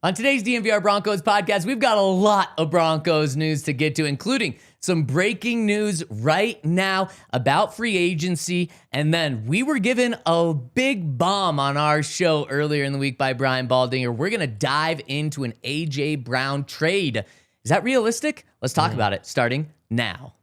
On today's DNVR Broncos podcast, we've got a lot of Broncos news to get to, including some breaking news right now about free agency. And then we were given a big bomb on our show earlier in the week by Brian Baldinger. We're going to dive into an A.J. Brown trade. Is that realistic? Let's talk about it starting now.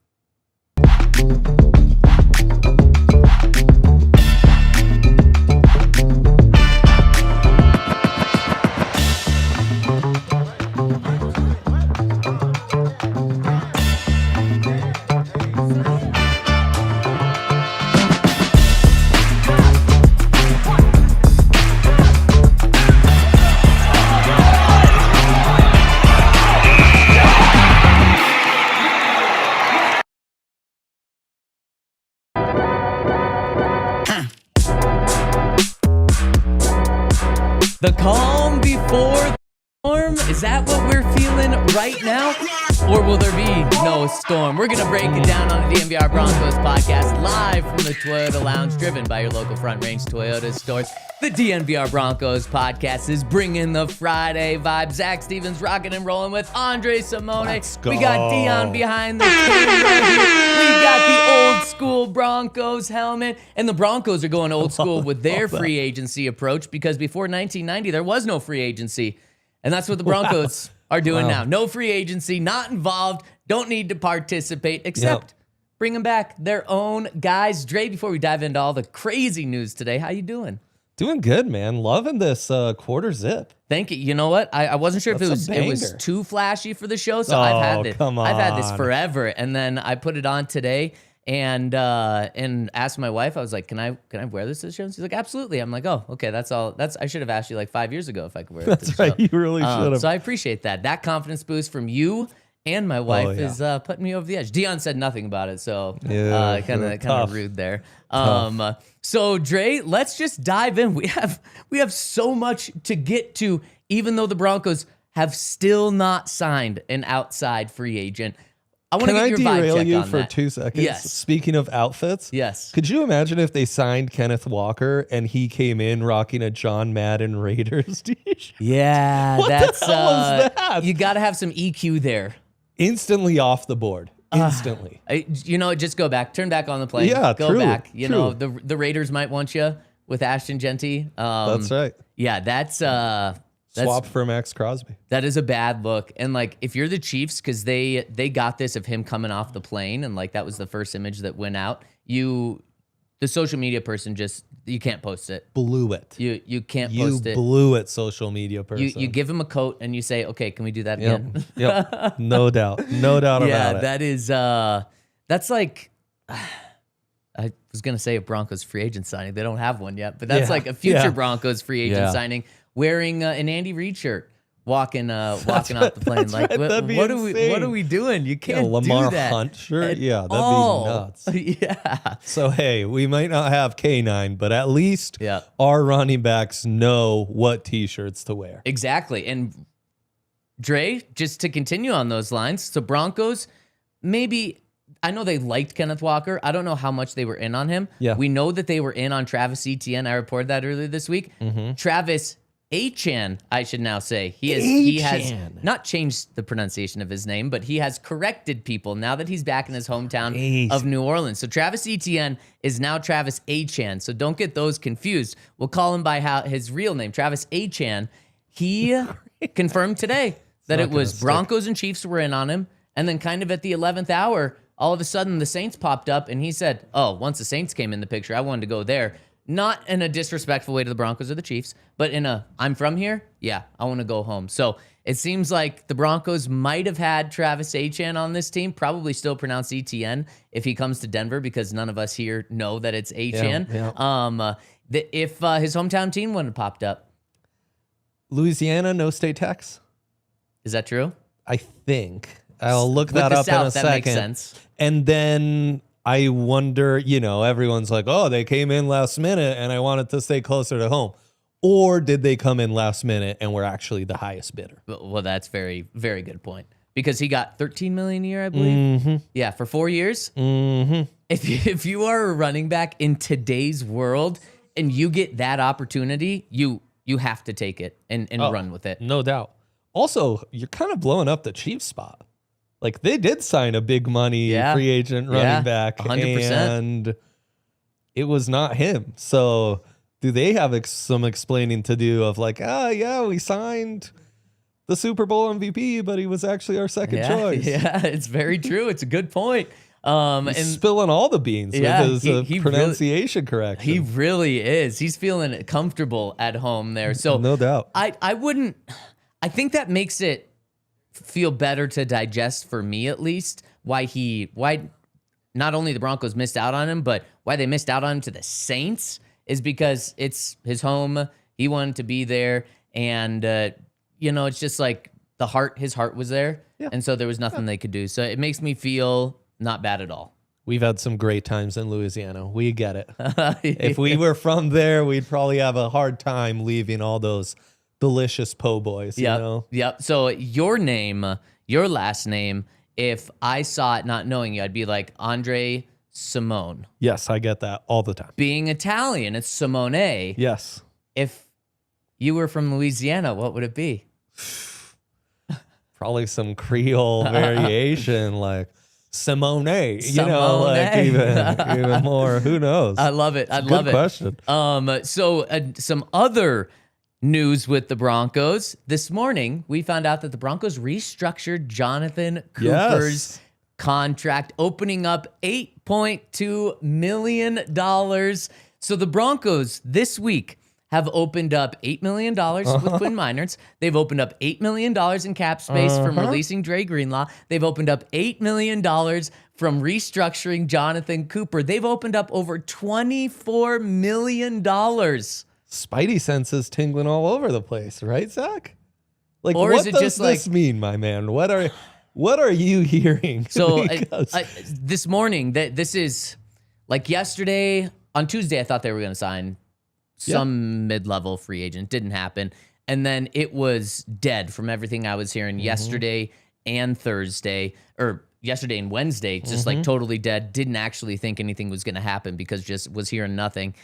The calm before the storm? Is that what we're feeling right now? Or will there be no storm? We're going to break it down on the DNVR Broncos podcast live from the Toyota Lounge, driven by your local Front Range Toyota stores. The DNVR Broncos podcast is bringing the Friday vibe. Zach Stevens rocking and rolling with Andre Simone. Let's go. We got Dion behind the camera right here. We got the old school Broncos helmet. And the Broncos are going old school with their free agency approach, because before 1990, there was no free agency. And that's what the Broncos are doing now. No free agency, not involved, don't need to participate, except bringing back their own guys. Dre, before we dive into all the crazy news today, how you doing? Doing good, man. Loving this quarter zip. Thank you. You know what? I wasn't sure if it was too flashy for the show, so I've had this forever. And then I put it on today and asked my wife. I was like, "Can I wear this to the show?" And she's like, "Absolutely." I'm like, "Oh, okay. That's all. I should have asked you like 5 years ago if I could wear it." That's right. You really should have. So I appreciate that. That confidence boost from you and my wife is putting me over the edge. Dion said nothing about it, so kind of rude there. So Dre, let's just dive in. We have so much to get to, even though the Broncos have still not signed an outside free agent. I want to get your vibe check on that. Can I derail you for 2 seconds? Yes. Speaking of outfits, yes. Could you imagine if they signed Kenneth Walker and he came in rocking a John Madden Raiders t-shirt? Yeah, what that's the hell was that? You got to have some EQ there. Instantly off the board. Instantly. Just go back. Turn back on the plane. Yeah, go back. You know, the Raiders might want you with Ashton Genty. That's right. Yeah, that's swap for Max Crosby. That is a bad look. And like, if you're the Chiefs, because they got this of him coming off the plane, and like that was the first image that went out. The social media person you can't post it. Blew it. You can't post it. You blew it, social media person. You give him a coat and you say, okay, can we do that again? Yep. No doubt. No doubt about it. That is that's like I was gonna say a Broncos free agent signing. They don't have one yet, but that's like a future Broncos free agent signing, wearing an Andy Reid shirt. Walking off the plane. Like, right. what are we doing? You can't Lamar do that. Hunt shirt? Yeah, that'd be nuts. Yeah. So, hey, we might not have K9, but at least our running backs know what T-shirts to wear. Exactly. And Dre, just to continue on those lines, so Broncos, maybe, I know they liked Kenneth Walker. I don't know how much they were in on him. Yeah. We know that they were in on Travis Etienne. I reported that earlier this week. Travis Achan, I should now say. He has not changed the pronunciation of his name, but he has corrected people now that he's back in his hometown of New Orleans. So Travis Etienne is now Travis Achan. So don't get those confused. We'll call him by his real name, Travis Achan. He confirmed today that it was Broncos and Chiefs were in on him. And then kind of at the 11th hour, all of a sudden the Saints popped up and he said, oh, once the Saints came in the picture, I wanted to go there. Not in a disrespectful way to the Broncos or the Chiefs, but in a, I'm from here, yeah, I want to go home. So it seems like the Broncos might have had Travis Achan on this team, probably still pronounced ETN if he comes to Denver, because none of us here know that it's Achan. If his hometown team wouldn't have popped up. Louisiana, no state tax? Is that true? I think. I'll look that up in a second. That makes sense. And then I wonder, everyone's like, oh, they came in last minute and I wanted to stay closer to home. Or did they come in last minute and were actually the highest bidder? Well, that's very, very good point. Because he got $13 million a year, I believe. Yeah, for 4 years. If you are a running back in today's world and you get that opportunity, you you have to take it and run with it. No doubt. Also, you're kind of blowing up the Chiefs spot. Like, they did sign a big money free agent running back, 100%. and it was not him. So do they have some explaining to do of like, we signed the Super Bowl MVP, but he was actually our second choice. Yeah, it's very true. It's a good point. He's spilling all the beans with his pronunciation correction. He really is. He's feeling comfortable at home there. So no doubt. I think that makes it feel better to digest, for me at least, why not only the Broncos missed out on him, but why they missed out on him to the Saints is because it's his home. He wanted to be there, and it's just like his heart was there, and so there was nothing they could do. So it makes me feel not bad at all. We've had some great times in Louisiana. We get it. If we were from there, we'd probably have a hard time leaving all those delicious po' boys, you know? Yep. So your last name, if I saw it not knowing you, I'd be like Andre Simone. Yes, I get that all the time. Being Italian, it's Simone. Yes. If you were from Louisiana, what would it be? Probably some Creole variation, like Simone. Like even more. Who knows? I love it. Good question. So some other news with the Broncos. This morning, we found out that the Broncos restructured Jonathan Cooper's contract, opening up $8.2 million. So the Broncos this week have opened up $8 million with Quinn Miners. They've opened up $8 million in cap space from releasing Dre Greenlaw. They've opened up $8 million from restructuring Jonathan Cooper. They've opened up over $24 million. Spidey senses tingling all over the place, right, Zach? Like, or what is it does just this mean, my man? What are you hearing? So this morning, this is like yesterday, on Tuesday, I thought they were going to sign some mid-level free agent. Didn't happen. And then it was dead from everything I was hearing yesterday and Thursday, or yesterday and Wednesday, just like totally dead. Didn't actually think anything was going to happen because just was hearing nothing.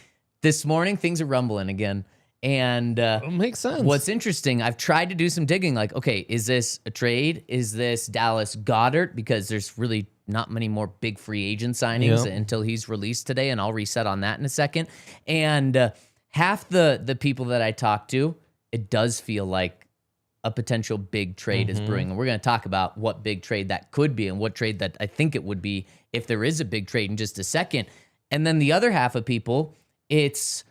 This morning, things are rumbling again. And it makes sense. What's interesting, I've tried to do some digging, like, okay, is this a trade? Is this Dallas Goedert? Because there's really not many more big free agent signings until he's released today, and I'll reset on that in a second. And half the people that I talk to, it does feel like a potential big trade is brewing. And we're going to talk about what big trade that could be and what trade that I think it would be if there is a big trade in just a second. And then the other half of people, it's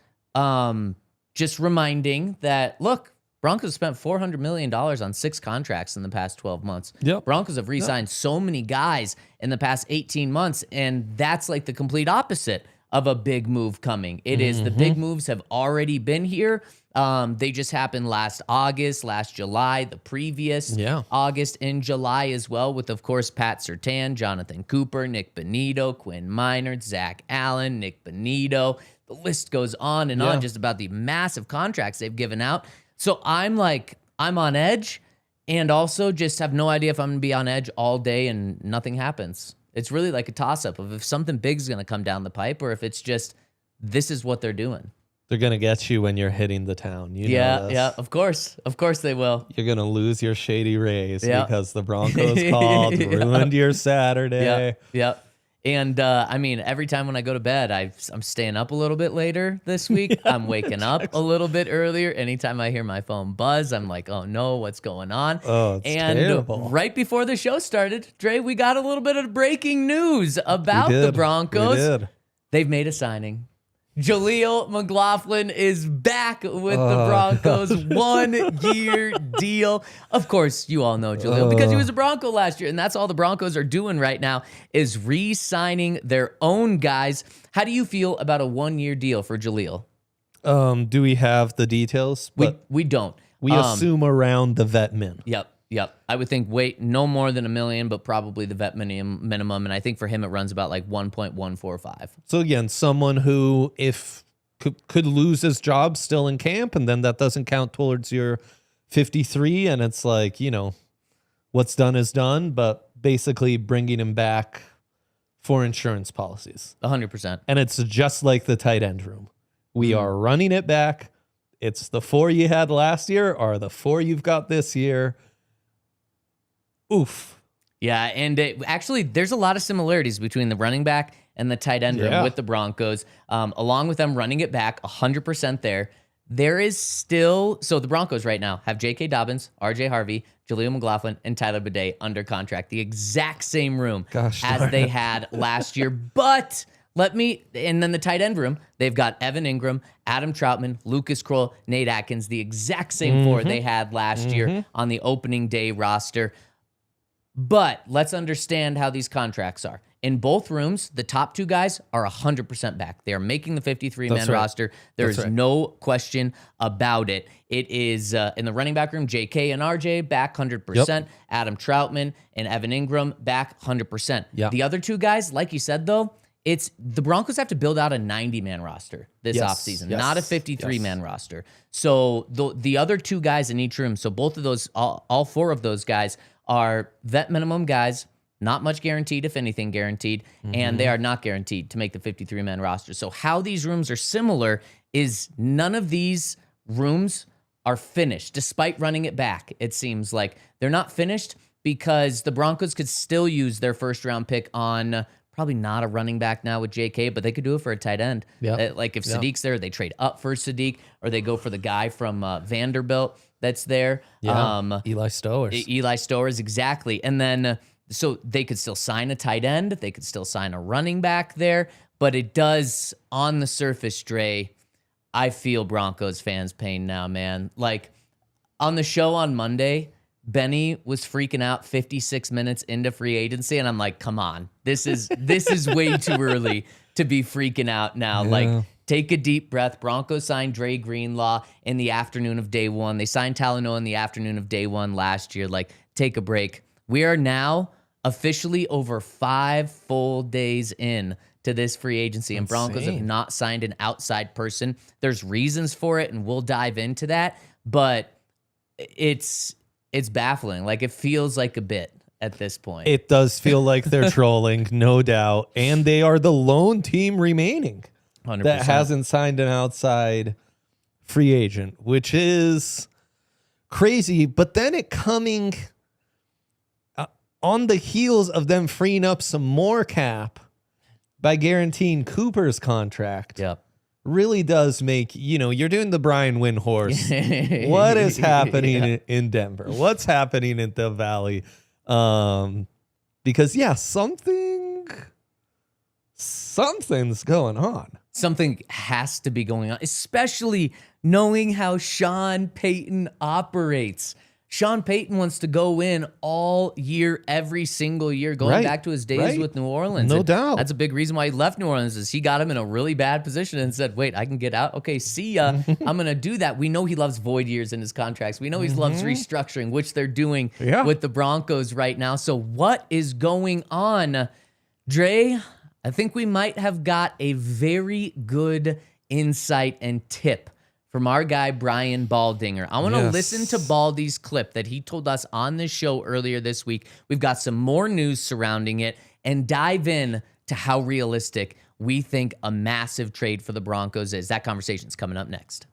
just reminding that, look, Broncos spent $400 million on 6 contracts in the past 12 months. Broncos have re-signed so many guys in the past 18 months, and that's like the complete opposite of a big move coming. It is the big moves have already been here. They just happened last August, last July, the previous August and July as well, with, of course, Pat Surtain, Jonathan Cooper, Nick Bonito, Quinn Miners, Zach Allen, Nick Bonito. The list goes on and on just about the massive contracts they've given out. So I'm on edge, and also just have no idea if I'm going to be on edge all day and nothing happens. It's really like a toss-up of if something big is going to come down the pipe or if it's just this is what they're doing. They're going to get you when you're hitting the town. You know this. Yeah, of course. Of course they will. You're going to lose your shady rays because the Broncos called, ruined your Saturday. Yep. And, I mean, every time when I go to bed, I'm staying up a little bit later this week. I'm waking up a little bit earlier. Anytime I hear my phone buzz, I'm like, oh, no, what's going on? Oh, it's terrible. Right before the show started, Dre, we got a little bit of breaking news about the Broncos. We did. They've made a signing. Jaleel McLaughlin is back with the Broncos. 1-year deal. Of course, you all know Jaleel because he was a Bronco last year, and that's all the Broncos are doing right now is re-signing their own guys. How do you feel about a 1-year deal for Jaleel? Do we have the details? We don't. We assume around the vet min. Yep. I would think no more than $1 million, but probably the vet minimum. And I think for him, it runs about like 1.145. So again, someone who could lose his job still in camp, and then that doesn't count towards your 53. And it's like, what's done is done, but basically bringing him back for insurance policies. 100%. And it's just like the tight end room. We are running it back. it's the 4 you had last year or the 4 you've got this year. Oof. Yeah, and actually, there's a lot of similarities between the running back and the tight end room with the Broncos, along with them running it back 100% there. There is still, so the Broncos right now have J.K. Dobbins, R.J. Harvey, Jaleel McLaughlin, and Tyler Bidet under contract. The exact same room as they had last year. But and then the tight end room, they've got Evan Ingram, Adam Troutman, Lucas Kroll, Nate Atkins, the exact same 4 they had last year on the opening day roster. But let's understand how these contracts are. In both rooms, the top 2 guys are 100% back. They are making the 53-man roster. There's no question about it. It is in the running back room, JK and RJ back 100%. Yep. Adam Troutman and Evan Ingram back 100%. Yep. The other 2 guys, like you said, though, it's the Broncos have to build out a 90-man roster this offseason, not a 53-man roster. So the other 2 guys in each room, so both of those, all 4 of those guys are vet minimum guys, not much guaranteed, if anything guaranteed, and they are not guaranteed to make the 53-man roster. So how these rooms are similar is none of these rooms are finished, despite running it back. It seems like they're not finished because the Broncos could still use their first-round pick on probably not a running back now with JK, but they could do it for a tight end. Yep. Like if Sadiq's there, they trade up for Sadiq, or they go for the guy from Vanderbilt that's there. Eli Stowers. Eli Stowers, exactly. And then, so they could still sign a tight end. They could still sign a running back there. But it does, on the surface, Dre, I feel Broncos fans' pain now, man. Like, on the show on Monday, Benny was freaking out 56 minutes into free agency, and I'm like, come on. This is way too early to be freaking out now. Yeah. Like, take a deep breath. Broncos signed Dre Greenlaw in the afternoon of day 1. They signed Talanoa in the afternoon of day 1 last year. Like, take a break. We are now officially over 5 full days in to this free agency, and Broncos have not signed an outside person. There's reasons for it, and we'll dive into that, but it's baffling. Like, it feels like a bit at this point. It does feel like they're trolling, no doubt, and they are the lone team remaining 100%. That hasn't signed an outside free agent, which is crazy. But then it coming on the heels of them freeing up some more cap by guaranteeing Cooper's contract. Yep. Really does make, you're doing the Brian Windhorse. What is happening in Denver? What's happening in the Valley? Because, something's going on. Something has to be going on, especially knowing how Sean Payton operates. Sean Payton wants to go in all year, every single year, going back to his days with New Orleans. No doubt. That's a big reason why he left New Orleans, is he got him in a really bad position and said, wait, I can get out? Okay, see ya. I'm going to do that. We know he loves void years in his contracts. We know he loves restructuring, which they're doing with the Broncos right now. So what is going on? Dre, I think we might have got a very good insight and tip from our guy, Brian Baldinger. I want to listen to Baldy's clip that he told us on this show earlier this week. We've got some more news surrounding it and dive in to how realistic we think a massive trade for the Broncos is. That conversation's coming up next.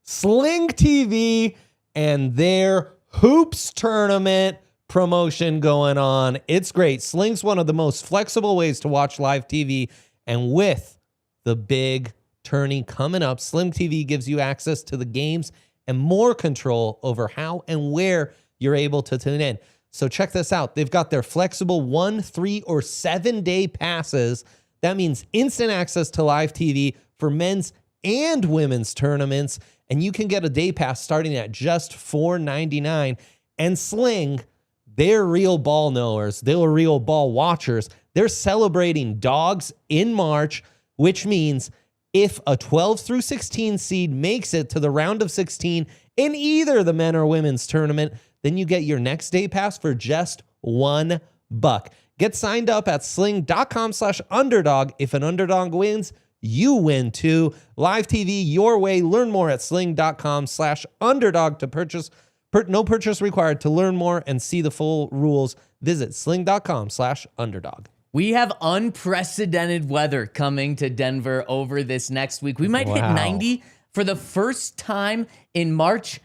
Sling TV and their Hoops tournament promotion going on. It's great. Sling's one of the most flexible ways to watch live TV, and with the big tourney coming up, Sling TV gives you access to the games and more control over how and where you're able to tune in. So check this out. They've got their flexible 1, 3, or 7-day passes. That means instant access to live TV for men's and women's tournaments. And you can get a day pass starting at just $4.99. And Sling, they're real ball knowers. They're real ball watchers. They're celebrating Dogs in March, which means if a 12 through 16 seed makes it to the round of 16 in either the men or women's tournament, then you get your next day pass for just $1. Get signed up at sling.com/underdog. If an underdog wins, you win too. Live TV your way. Learn more at sling.com/underdog to purchase. No purchase required. To learn more and see the full rules, visit sling.com/underdog. We have unprecedented weather coming to Denver over this next week. We might hit 90 for the first time in March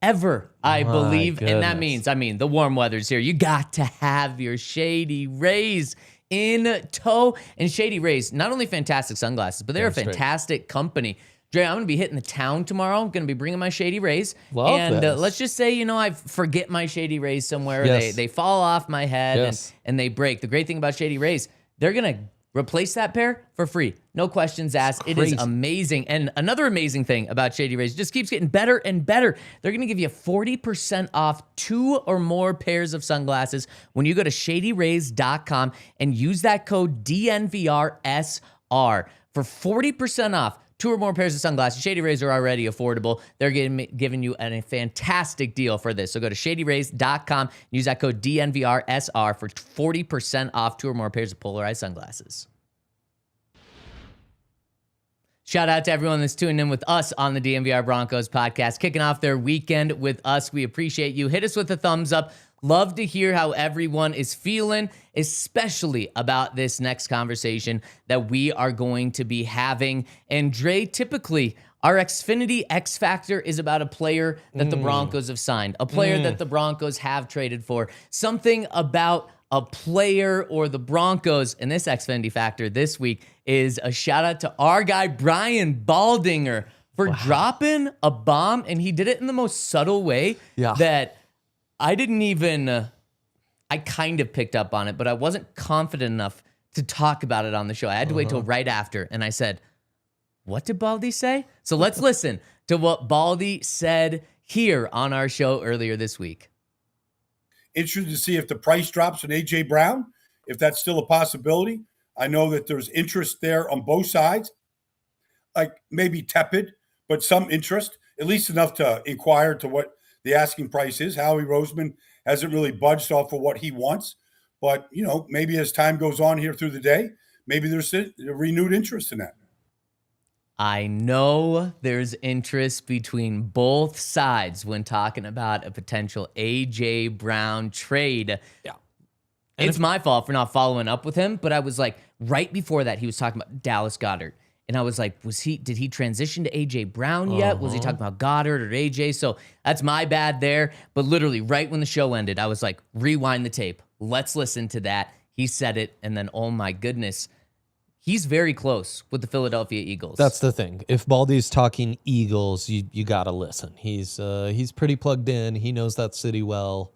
ever, I believe. Goodness. And that means, the warm weather's here. You got to have your Shady Rays in tow. And Shady Rays, not only fantastic sunglasses, but they're a fantastic company. Dre, I'm going to be hitting the town tomorrow. I'm going to be bringing my Shady Rays. Let's just say, I forget my Shady Rays somewhere. Yes. They fall off my head and they break. The great thing about Shady Rays, they're going to replace that pair for free. No questions asked. It is amazing. And another amazing thing about Shady Rays, it just keeps getting better and better. They're going to give you 40% off 2 or more pairs of sunglasses when you go to shadyrays.com and use that code DNVRSR for 40% off. 2 or more pairs of sunglasses. Shady Rays are already affordable. They're giving you a fantastic deal for this. So go to shadyrays.com, use that code DNVRSR for 40% off 2 or more pairs of polarized sunglasses. Shout out to everyone that's tuning in with us on the DNVR Broncos podcast, kicking off their weekend with us. We appreciate you. Hit us with a thumbs up. Love to hear how everyone is feeling, especially about this next conversation that we are going to be having. And Dre, typically, our Xfinity X-Factor is about a player that the Broncos have signed, a player that the Broncos have traded for, something about a player or the Broncos. And this Xfinity Factor this week is a shout out to our guy, Brian Baldinger, for dropping a bomb. And he did it in the most subtle way that I didn't even, I kind of picked up on it, but I wasn't confident enough to talk about it on the show. I had to wait till right after. And I said, what did Baldy say? So let's listen to what Baldy said here on our show earlier this week. Interested to see if the price drops on A.J. Brown, if that's still a possibility. I know that there's interest there on both sides, like maybe tepid, but some interest, at least enough to inquire to what the asking price is. Howie Roseman hasn't really budged off of what he wants. But, maybe as time goes on here through the day, maybe there's a renewed interest in that. I know there's interest between both sides when talking about a potential A.J. Brown trade. Yeah. It's my fault for not following up with him, but I was like, right before that, he was talking about Dallas Goedert. And I was like, did he transition to A.J. Brown yet? Was he talking about Goddard or A.J.? So that's my bad there. But literally right when the show ended, I was like, rewind the tape. Let's listen to that. He said it. And then, oh my goodness, he's very close with the Philadelphia Eagles. That's the thing. If Baldy's talking Eagles, you got to listen. He's pretty plugged in. He knows that city well.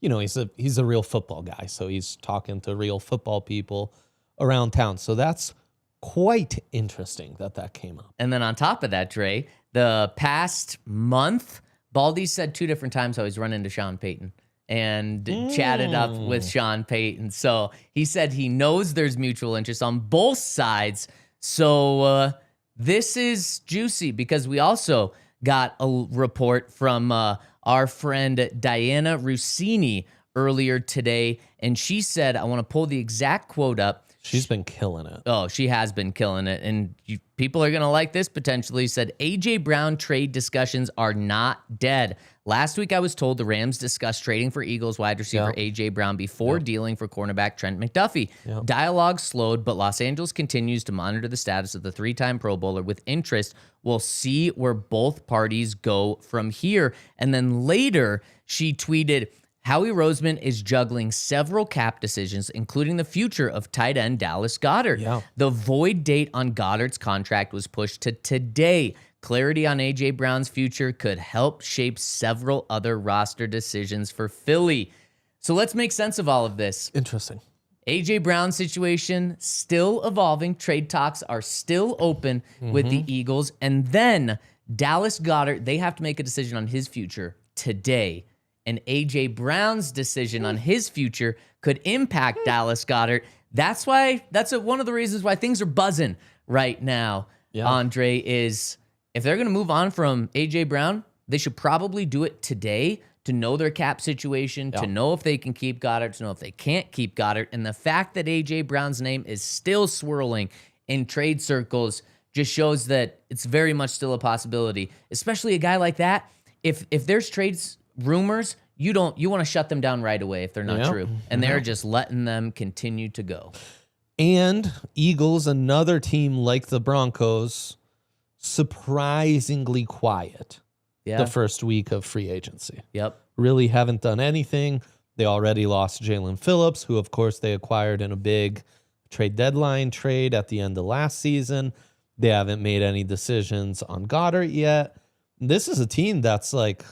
He's a real football guy. So he's talking to real football people around town. So that's quite interesting that came up. And then on top of that, Dre, the past month, Baldy said 2 different times how he's run into Sean Payton and chatted up with Sean Payton. So he said he knows there's mutual interest on both sides. So this is juicy because we also got a report from our friend Diana Rossini earlier today. And she said, I want to pull the exact quote up. She's been killing it. Oh, she has been killing it. And people are going to like this potentially. Said, A.J. Brown trade discussions are not dead. Last week, I was told the Rams discussed trading for Eagles wide receiver A.J. Brown before dealing for cornerback Trent McDuffie. Dialogue slowed, but Los Angeles continues to monitor the status of the 3-time Pro Bowler with interest. We'll see where both parties go from here. And then later, she tweeted, Howie Roseman is juggling several cap decisions, including the future of tight end Dallas Goedert. Yeah. The void date on Goddard's contract was pushed to today. Clarity on A.J. Brown's future could help shape several other roster decisions for Philly. So let's make sense of all of this. Interesting. A.J. Brown's situation still evolving. Trade talks are still open with the Eagles. And then Dallas Goedert, they have to make a decision on his future today. And A.J. Brown's decision on his future could impact Dallas Goedert. That's one of the reasons why things are buzzing right now, Andre, is if they're going to move on from A.J. Brown, they should probably do it today to know their cap situation, to know if they can keep Goddard, to know if they can't keep Goddard. And the fact that A.J. Brown's name is still swirling in trade circles just shows that it's very much still a possibility, especially a guy like that. If there's trades rumors, you want to shut them down right away if they're not true. And they're just letting them continue to go. And Eagles, another team like the Broncos, surprisingly quiet the first week of free agency. Yep. Really haven't done anything. They already lost Jalen Phillips, who, of course, they acquired in a big trade deadline trade at the end of last season. They haven't made any decisions on Goddard yet. This is a team that's like,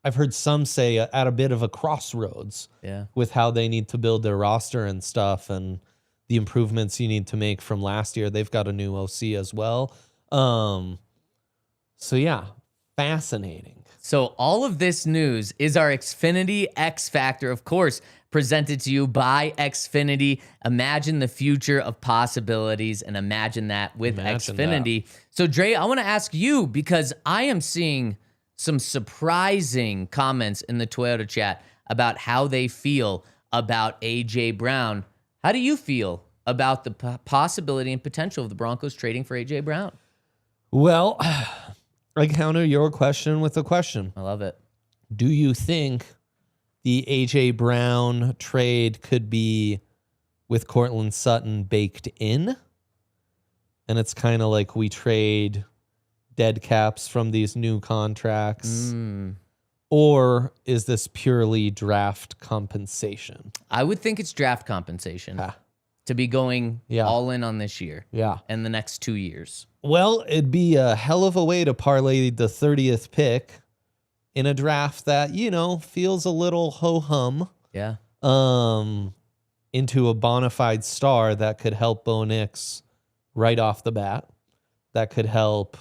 I've heard some say at a bit of a crossroads with how they need to build their roster and stuff and the improvements you need to make from last year. They've got a new OC as well. So yeah, fascinating. So all of this news is our Xfinity X-Factor, of course, presented to you by Xfinity. Imagine the future of possibilities and imagine that with Xfinity. So Dre, I want to ask you, because I am seeing some surprising comments in the Toyota chat about how they feel about A.J. Brown. How do you feel about the possibility and potential of the Broncos trading for A.J. Brown? Well, I counter your question with a question. I love it. Do you think the A.J. Brown trade could be with Courtland Sutton baked in? And it's kind of like we trade dead caps from these new contracts? Or is this purely draft compensation? I would think it's draft compensation to be going all in on this year and the next 2 years. Well, it'd be a hell of a way to parlay the 30th pick in a draft that, you know, feels a little ho-hum into a bona fide star that could help Bo Nix right off the bat, that could help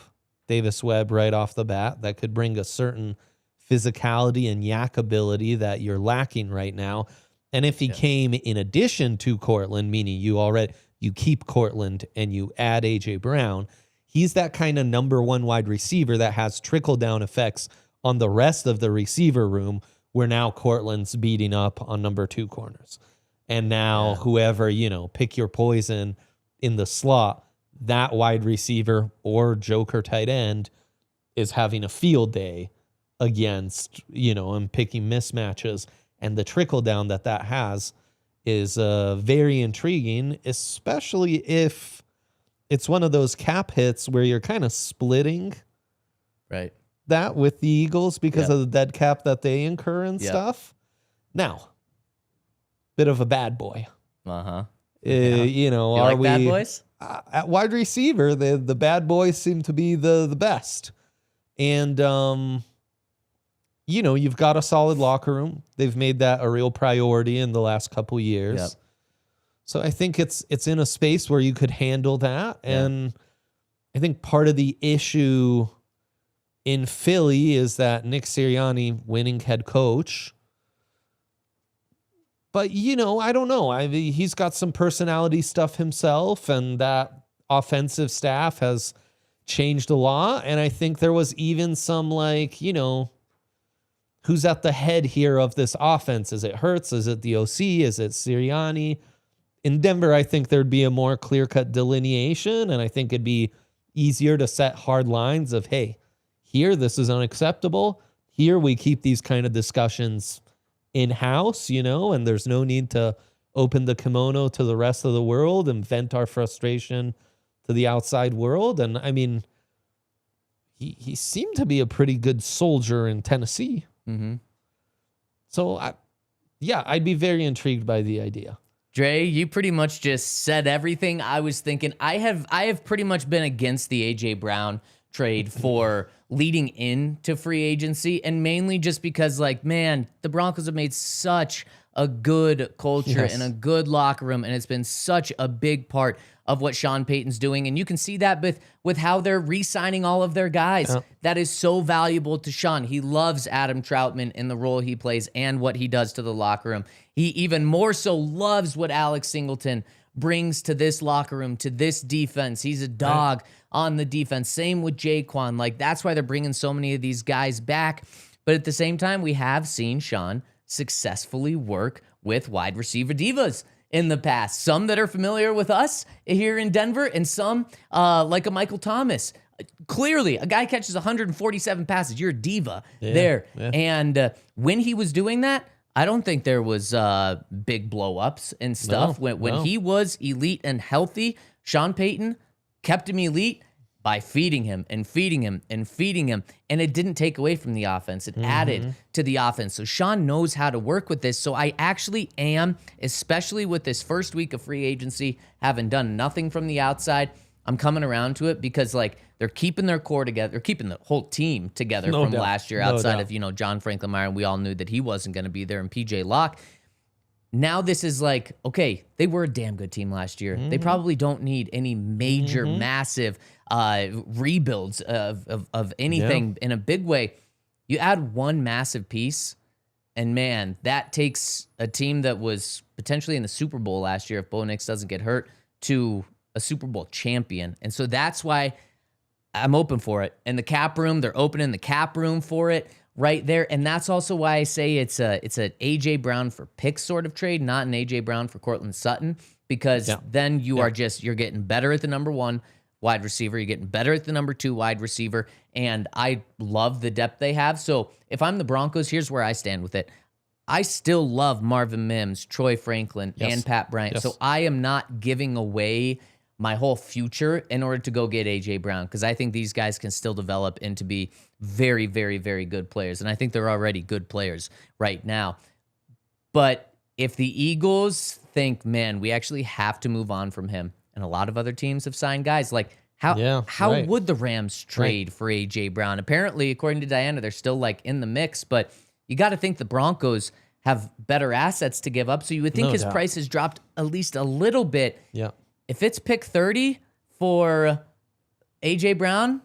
Davis Webb right off the bat, that could bring a certain physicality and yak ability that you're lacking right now. And if he came in addition to Courtland, meaning you keep Courtland and you add A.J. Brown, he's that kind of number one wide receiver that has trickle-down effects on the rest of the receiver room, where now Courtland's beating up on number two corners. And now whoever, you know, pick your poison in the slot, that wide receiver or joker tight end is having a field day against, you know, and picking mismatches. And the trickle down that has is very intriguing, especially if it's one of those cap hits where you're kind of splitting that with the Eagles because of the dead cap that they incur and stuff. Now, bit of a bad boy. You know, you like bad boys? At wide receiver, the bad boys seem to be the best. And, you know, you've got a solid locker room. They've made that a real priority in the last couple years. So I think it's in a space where you could handle that. And I think part of the issue in Philly is that Nick Sirianni, winning head coach, but, you know, I don't know. I mean, he's got some personality stuff himself, and that offensive staff has changed a lot. And I think there was even some, like, you know, who's at the head here of this offense? Is it Hurts? Is it the OC? Is it Sirianni? In Denver, I think there'd be a more clear-cut delineation, and I think it'd be easier to set hard lines of, hey, here, this is unacceptable. Here, we keep these kind of discussions in-house, you know, and there's no need to open the kimono to the rest of the world and vent our frustration to the outside world. And, I mean, he seemed to be a pretty good soldier in Tennessee. So, I'd be very intrigued by the idea. Dre, you pretty much just said everything I was thinking. I have pretty much been against the A.J. Brown trade for leading into free agency, and mainly just because, like, man, the Broncos have made such a good culture and a good locker room, and it's been such a big part of what Sean Payton's doing. And you can see that with how they're re-signing all of their guys. That is so valuable to Sean. He loves Adam Troutman in the role he plays and what he does to the locker room. He even more so loves what Alex Singleton brings to this locker room, to this defense. He's a dog on the defense. Same with Jaquan. Like, that's why they're bringing so many of these guys back. But at the same time, we have seen Sean successfully work with wide receiver divas in the past. Some that are familiar with us here in Denver, and some like a Michael Thomas. Clearly, a guy catches 147 passes. You're a diva there. And when he was doing that, I don't think there was big blow-ups and stuff. When he was elite and healthy, Sean Payton kept him elite by feeding him and feeding him and feeding him. And it didn't take away from the offense. It added to the offense. So Sean knows how to work with this. So I actually am, especially with this first week of free agency, having done nothing from the outside, I'm coming around to it because, like, they're keeping their core together. They're keeping the whole team together from last year outside of, John Franklin-Meyer, and we all knew that he wasn't going to be there, and PJ Locke. Now this is like, okay, they were a damn good team last year. They probably don't need any major, massive rebuilds of anything in a big way. You add one massive piece, and man, that takes a team that was potentially in the Super Bowl last year if Bo Nix doesn't get hurt to a Super Bowl champion. And so that's why I'm open for it. And the cap room, they're opening the cap room for it right there. And that's also why I say it's an A.J. Brown for pick sort of trade, not an A.J. Brown for Cortland Sutton, because then you're getting better at the number 1 wide receiver. You're getting better at the number 2 wide receiver. And I love the depth they have. So if I'm the Broncos, here's where I stand with it. I still love Marvin Mims, Troy Franklin, and Pat Bryant. So I am not giving away my whole future in order to go get A.J. Brown, because I think these guys can still develop into be very, very, very good players. And I think they're already good players right now. But if the Eagles think, man, we actually have to move on from him, and a lot of other teams have signed guys, like how would the Rams trade for A.J. Brown? Apparently, according to Diana, they're still like in the mix, but you got to think the Broncos have better assets to give up. So you would think his price has dropped at least a little bit. Yeah. If it's pick 30 for A.J. Brown,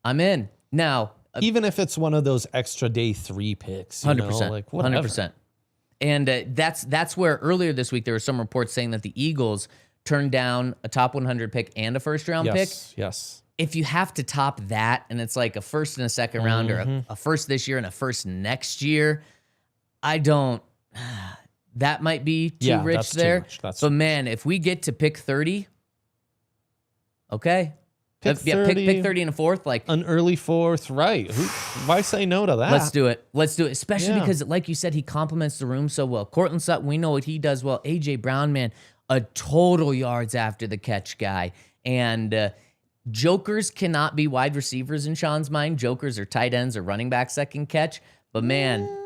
I'm in. Now, even if it's one of those extra day 3 picks, 100%, like whatever. 100%. And that's where earlier this week there were some reports saying that the Eagles turned down a top 100 pick and a first-round pick. Yes. If you have to top that, and it's like a first and a second round, or a first this year and a first next year, I don't... That might be too rich there. But man, if we get to pick 30, okay. Pick 30, pick 30 and a 4th, like an early 4th, right? Why say no to that? Let's do it. Especially because, like you said, he complements the room so well. Cortland Sutton, we know what he does well. A.J. Brown, man, a total yards after the catch guy. And jokers cannot be wide receivers in Sean's mind. Jokers are tight ends or running backs that can catch. But man...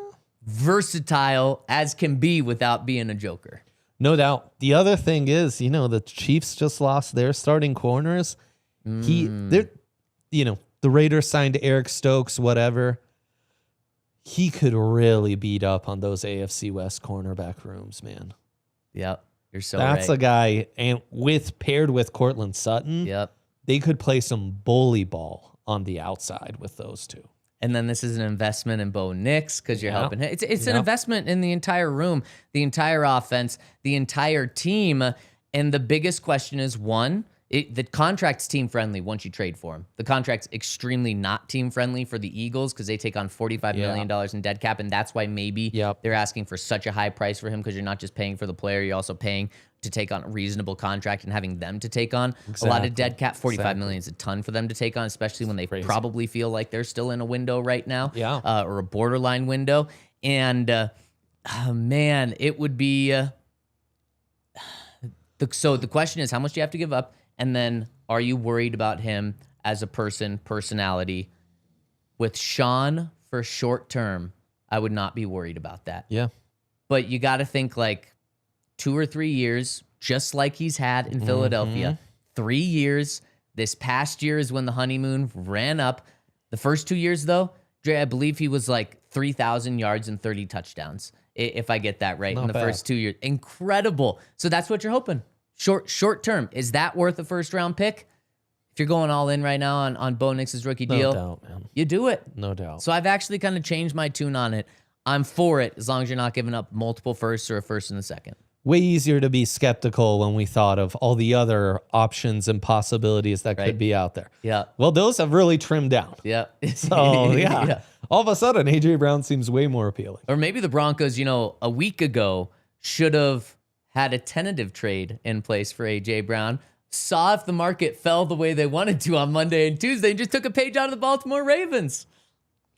versatile as can be without being a joker. No doubt. The other thing is, the Chiefs just lost their starting corners. The Raiders signed Eric Stokes, whatever. He could really beat up on those AFC West cornerback rooms, man. Yep. You're so That's right. a guy, and paired with Cortland Sutton, they could play some bully ball on the outside with those two. And then this is an investment in Bo Nix because you're helping him. It's an investment in the entire room, the entire offense, the entire team. And the biggest question is, one, the contract's team-friendly once you trade for him. The contract's extremely not team-friendly for the Eagles because they take on $45 million in dead cap, and that's why maybe they're asking for such a high price for him, because you're not just paying for the player, you're also paying to take on a reasonable contract and having them to take on a lot of dead cap. $45 million is a ton for them to take on, especially when they probably feel like they're still in a window right now, or a borderline window. And man, it would be... So the question is, how much do you have to give up? And then, are you worried about him as a personality? With Sean, for short term, I would not be worried about that. Yeah. But you got to think like 2 or 3 years, just like he's had in Philadelphia. 3 years. This past year is when the honeymoon ran up. The first 2 years, though, Dre, I believe he was like 3,000 yards and 30 touchdowns, if I get that right, in the first 2 years. Incredible. So that's what you're hoping. Short term. Is that worth a first-round pick? If you're going all in right now on Bo Nix's rookie deal, doubt, man. You do it. No doubt. So I've actually kind of changed my tune on it. I'm for it as long as you're not giving up multiple firsts or a first and a second. Way easier to be skeptical when we thought of all the other options and possibilities that could be out there. Yeah. Well, those have really trimmed down. Yeah. So, yeah. All of a sudden, A.J. Brown seems way more appealing. Or maybe the Broncos, a week ago should have had a tentative trade in place for A.J. Brown, saw if the market fell the way they wanted to on Monday and Tuesday, and just took a page out of the Baltimore Ravens.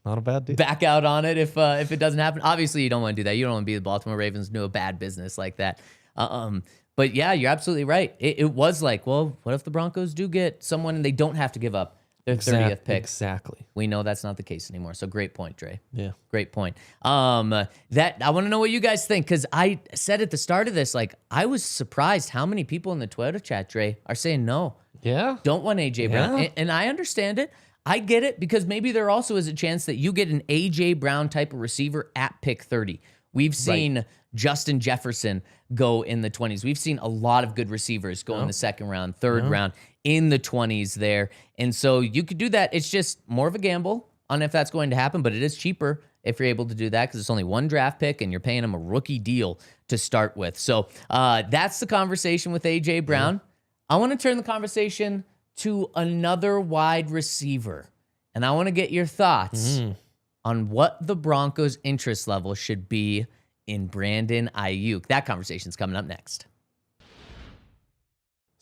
Not a bad deal. Back out on it if it doesn't happen. Obviously, you don't want to do that. You don't want to be the Baltimore Ravens, do a bad business like that. But yeah, you're absolutely right. It was like, well, what if the Broncos do get someone and they don't have to give up their 30th pick? Exactly. We know that's not the case anymore. So great point, Dre. Yeah. Great point. That I want to know what you guys think, because I said at the start of this, like, I was surprised how many people in the Toyota chat, Dre, are saying no. Yeah. Don't want AJ Brown. And I understand it. I get it, because maybe there also is a chance that you get an AJ Brown type of receiver at pick 30. We've seen Justin Jefferson go in the 20s. We've seen a lot of good receivers go in the second round, third round, in the 20s there. And so you could do that. It's just more of a gamble on if that's going to happen, but it is cheaper if you're able to do that, because it's only one draft pick and you're paying him a rookie deal to start with. So that's the conversation with AJ Brown. I want to turn the conversation to another wide receiver, and I want to get your thoughts on what the Broncos' interest level should be in Brandon Aiyuk. That conversation's coming up next.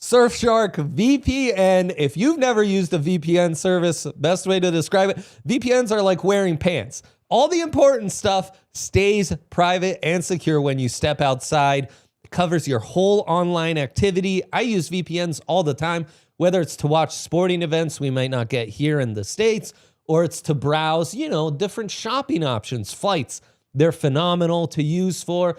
Surfshark VPN. If you've never used a VPN service, best way to describe it, VPNs are like wearing pants. All the important stuff stays private and secure when you step outside. It covers your whole online activity. I use VPNs all the time, whether it's to watch sporting events we might not get here in the States, or it's to browse, different shopping options, flights. They're phenomenal to use for.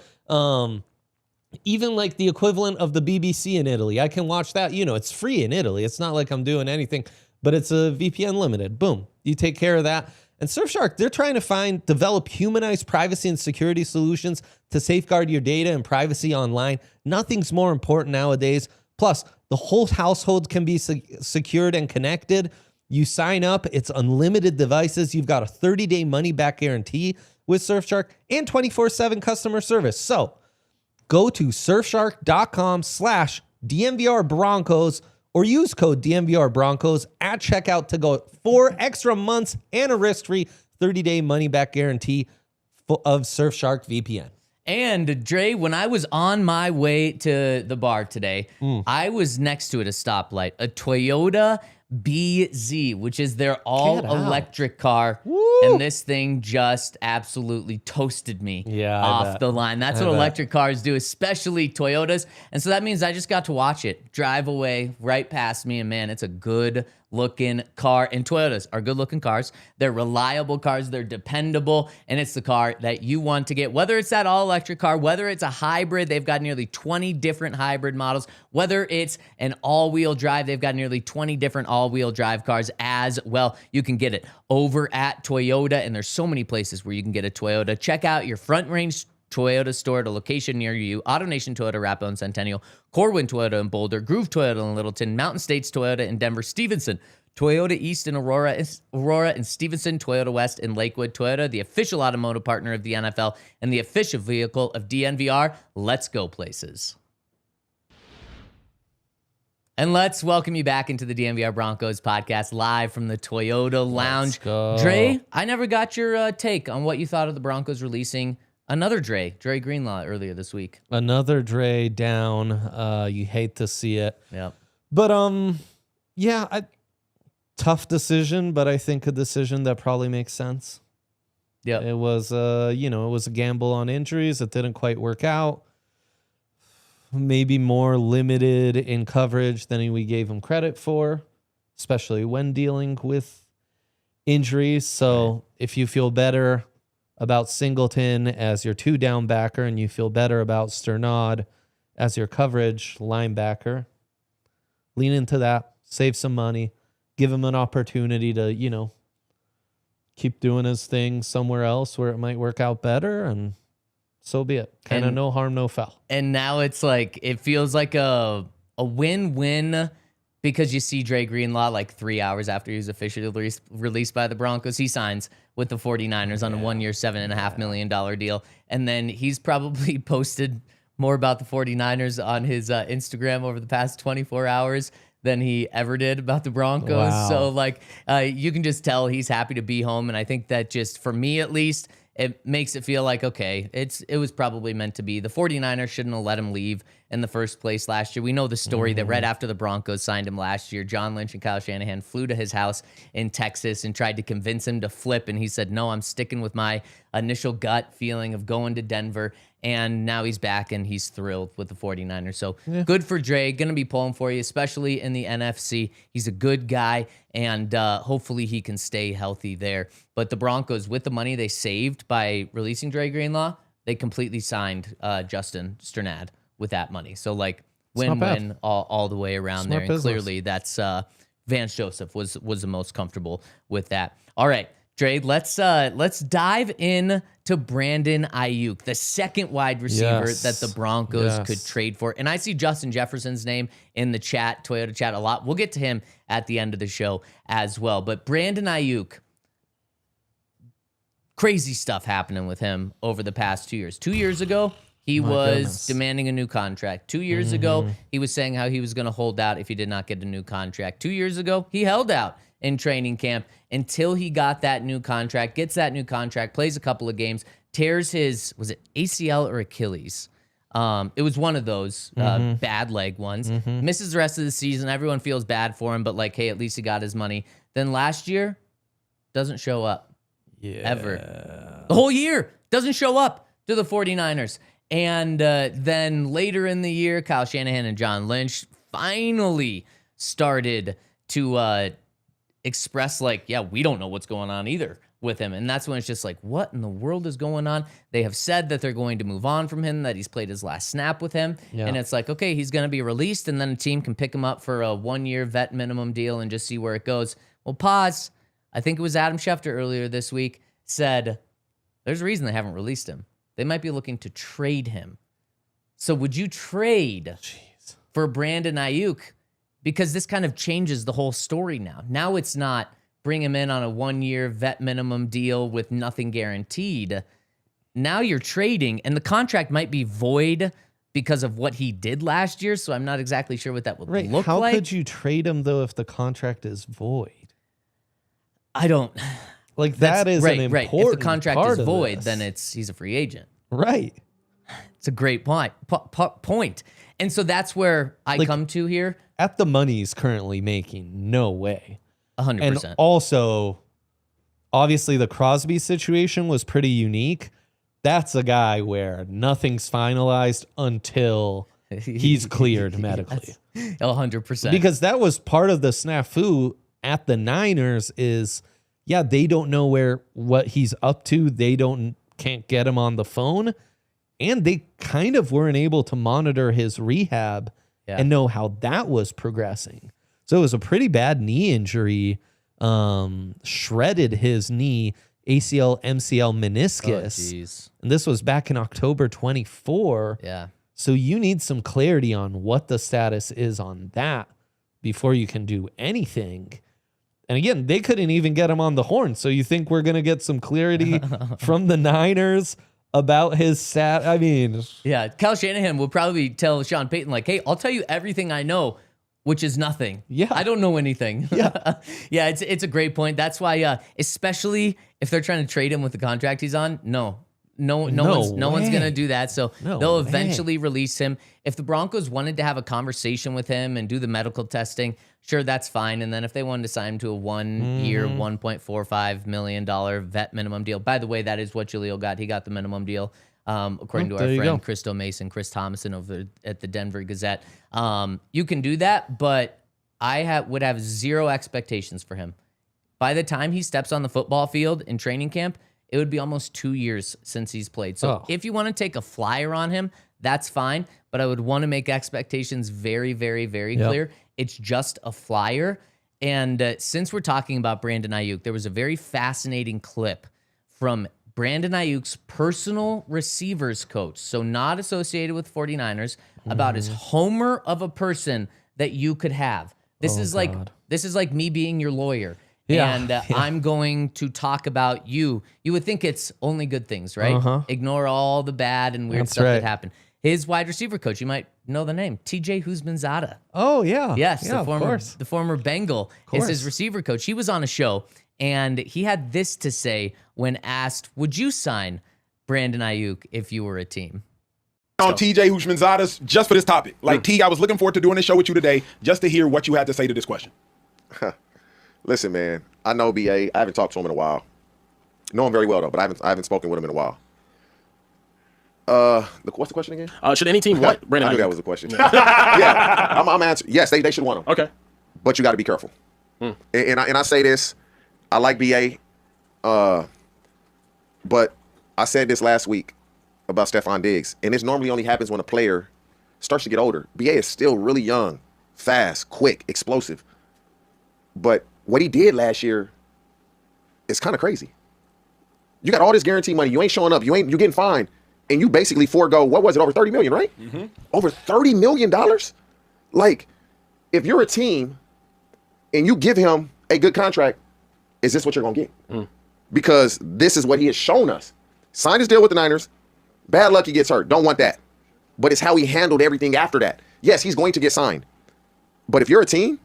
Even like the equivalent of the BBC in Italy. I can watch that. It's free in Italy. It's not like I'm doing anything, but it's a VPN limited. Boom. You take care of that. And Surfshark, they're trying to develop humanized privacy and security solutions to safeguard your data and privacy online. Nothing's more important nowadays. Plus, the whole household can be secured and connected. You sign up, it's unlimited devices. You've got a 30-day money-back guarantee with Surfshark and 24/7 customer service. So go to surfshark.com/DNVR Broncos or use code DNVR Broncos at checkout to go 4 extra months and a risk-free 30-day money-back guarantee of Surfshark VPN. And Dre, when I was on my way to the bar today, I was next to it, a stoplight, a Toyota BZ, which is their all-electric car. Woo! And this thing just absolutely toasted me off the line. That's what electric cars do, especially Toyotas. And so that means I just got to watch it drive away right past me. And man, it's a good-looking car. And Toyotas are good-looking cars. They're reliable cars. They're dependable. And it's the car that you want to get. Whether it's that all-electric car, whether it's a hybrid, they've got nearly 20 different hybrid models. Whether it's an all-wheel drive, they've got nearly 20 different all-wheel drive cars as well. You can get it over at Toyota, and there's so many places where you can get a Toyota. Check out your Front Range Toyota store at a location near you. AutoNation Toyota, Arapahoe and Centennial, Corwin Toyota in Boulder, Groove Toyota in Littleton, Mountain States Toyota in Denver, Stevenson, Toyota East in Aurora and Stevenson, Toyota West in Lakewood. Toyota, the official automotive partner of the NFL and the official vehicle of DNVR. Let's go places. And let's welcome you back into the DNVR Broncos podcast, live from the Toyota Lounge. Dre, I never got your take on what you thought of the Broncos releasing another Dre Greenlaw earlier this week. Another Dre down. You hate to see it. Yep. But tough decision, but I think a decision that probably makes sense. Yep. It was it was a gamble on injuries. It didn't quite work out. Maybe more limited in coverage than we gave him credit for, especially when dealing with injuries. So if you feel better about Singleton as your 2-down backer and you feel better about Sternad as your coverage linebacker, lean into that, save some money, give him an opportunity to, keep doing his thing somewhere else where it might work out better, and so be it. Kind of no harm, no foul. And now it's like, it feels like a win-win, because you see Dre Greenlaw like 3 hours after he was officially released by the Broncos. He signs with the 49ers on a 1-year, $7.5 million deal. And then he's probably posted more about the 49ers on his Instagram over the past 24 hours than he ever did about the Broncos. Wow. So you can just tell he's happy to be home. And I think that, just for me at least, it makes it feel like, okay, it was probably meant to be. The 49ers shouldn't have let him leave in the first place last year. We know the story that right after the Broncos signed him last year, John Lynch and Kyle Shanahan flew to his house in Texas and tried to convince him to flip. And he said, no, I'm sticking with my initial gut feeling of going to Denver. And now he's back and he's thrilled with the 49ers. So good for Dre. Going to be pulling for you, especially in the NFC. He's a good guy, and hopefully he can stay healthy there. But the Broncos, with the money they saved by releasing Dre Greenlaw, they completely signed Justin Strnad with that money. So, like, win-win all the way around Smart there. And business. clearly that's Vance Joseph was the most comfortable with that. All right. Dre, let's dive in to Brandon Aiyuk, the second wide receiver that the Broncos could trade for. And I see Justin Jefferson's name in the chat, Toyota chat, a lot. We'll get to him at the end of the show as well. But Brandon Aiyuk, crazy stuff happening with him over the past 2 years. 2 years ago, he was demanding a new contract. 2 years ago, he was saying how he was going to hold out if he did not get a new contract. 2 years ago, he held out in training camp until he got that new contract, gets that new contract, plays a couple of games, tears his, was it ACL or Achilles? It was one of those bad leg ones. Misses the rest of the season. Everyone feels bad for him, but like, hey, at least he got his money. Then last year, doesn't show up. Ever. The whole year, doesn't show up to the 49ers. And then later in the year, Kyle Shanahan and John Lynch finally started to express like, yeah, we don't know what's going on either with him. And that's when it's just like, what in the world is going on? They have said that they're going to move on from him, that he's played his last snap with him. And it's like, okay, he's going to be released, and then a team can pick him up for a 1-year vet minimum deal and just see where it goes. Well, pause. I think it was Adam Schefter earlier this week said there's a reason they haven't released him. They might be looking to trade him. So would you trade for Brandon Aiyuk? Because this kind of changes the whole story now. Now it's not bring him in on a 1-year vet minimum deal with nothing guaranteed. Now you're trading, and the contract might be void because of what he did last year, so I'm not exactly sure what that would look How like. could you trade him, though, if the contract is void? I don't... Like, that is an important right. If the contract part is void, of this. then he's a free agent. Right. It's a great point. And so that's where I come to here. At the money he's currently making, no way. 100%. And also, obviously, the Crosby situation was pretty unique. That's a guy where nothing's finalized until he's cleared medically. 100%. Because that was part of the snafu at the Niners is, yeah, they don't know what he's up to. They can't get him on the phone. And they kind of weren't able to monitor his rehab and know how that was progressing. So it was a pretty bad knee injury, shredded his knee, ACL, MCL, meniscus. And this was back in October 24. Yeah. So you need some clarity on what the status is on that before you can do anything. And again, they couldn't even get him on the horn. So you think we're going to get some clarity from the Niners about his stat? I mean... Yeah, Kyle Shanahan will probably tell Sean Payton, like, hey, I'll tell you everything I know, which is nothing. Yeah. I don't know anything. Yeah. Yeah, it's a great point. That's why, especially if they're trying to trade him with the contract he's on, no one's going to do that. So they'll eventually release him. If the Broncos wanted to have a conversation with him and do the medical testing, sure, that's fine. And then if they wanted to sign him to a 1-year, $1.45 million vet minimum deal, by the way, that is what Jaleel got. He got the minimum deal, according to our friend Christo Mason, Chris Thomason over at the Denver Gazette. You can do that, but I would have zero expectations for him. By the time he steps on the football field in training camp, it would be almost 2 years since he's played. So if you want to take a flyer on him, that's fine. But I would want to make expectations very, very, very clear. It's just a flyer. And since we're talking about Brandon Aiyuk, there was a very fascinating clip from Brandon Aiyuk's personal receivers coach, so not associated with 49ers, about his homer of a person that you could have. This is like me being your lawyer. Yeah, and I'm going to talk about you. You would think it's only good things, right? Ignore all the bad and weird stuff that happened. His wide receiver coach, you might know the name, TJ Husmanzada. Oh, yeah. Yes, yeah, the former Bengal is his receiver coach. He was on a show, And he had this to say when asked, would you sign Brandon Aiyuk if you were a team? On TJ Hushmanzada's just for this topic. Like, T, I was looking forward to doing this show with you today just to hear what you had to say to this question. Listen, man, I know BA. I haven't talked to him in a while. Know him very well, though, but I haven't spoken with him in a while. What's the question again? Should any team want Brandon I knew Aiyuk? that was the question. Yeah, I'm answering. Yes, they should want him. Okay. But you got to be careful. And I say this, I like BA, but I said this last week about Stephon Diggs, and this normally only happens when a player starts to get older. BA is still really young, fast, quick, explosive. But what he did last year is kind of crazy. You got all this guarantee money. You ain't showing up. You're getting fined. And you basically forego, what was it, over $30 million, right? Mm-hmm. Over $30 million? Like, if you're a team and you give him a good contract, is this what you're going to get? Because this is what he has shown us. Signed his deal with the Niners. Bad luck he gets hurt. Don't want that. But it's how he handled everything after that. Yes, he's going to get signed. But if you're a team,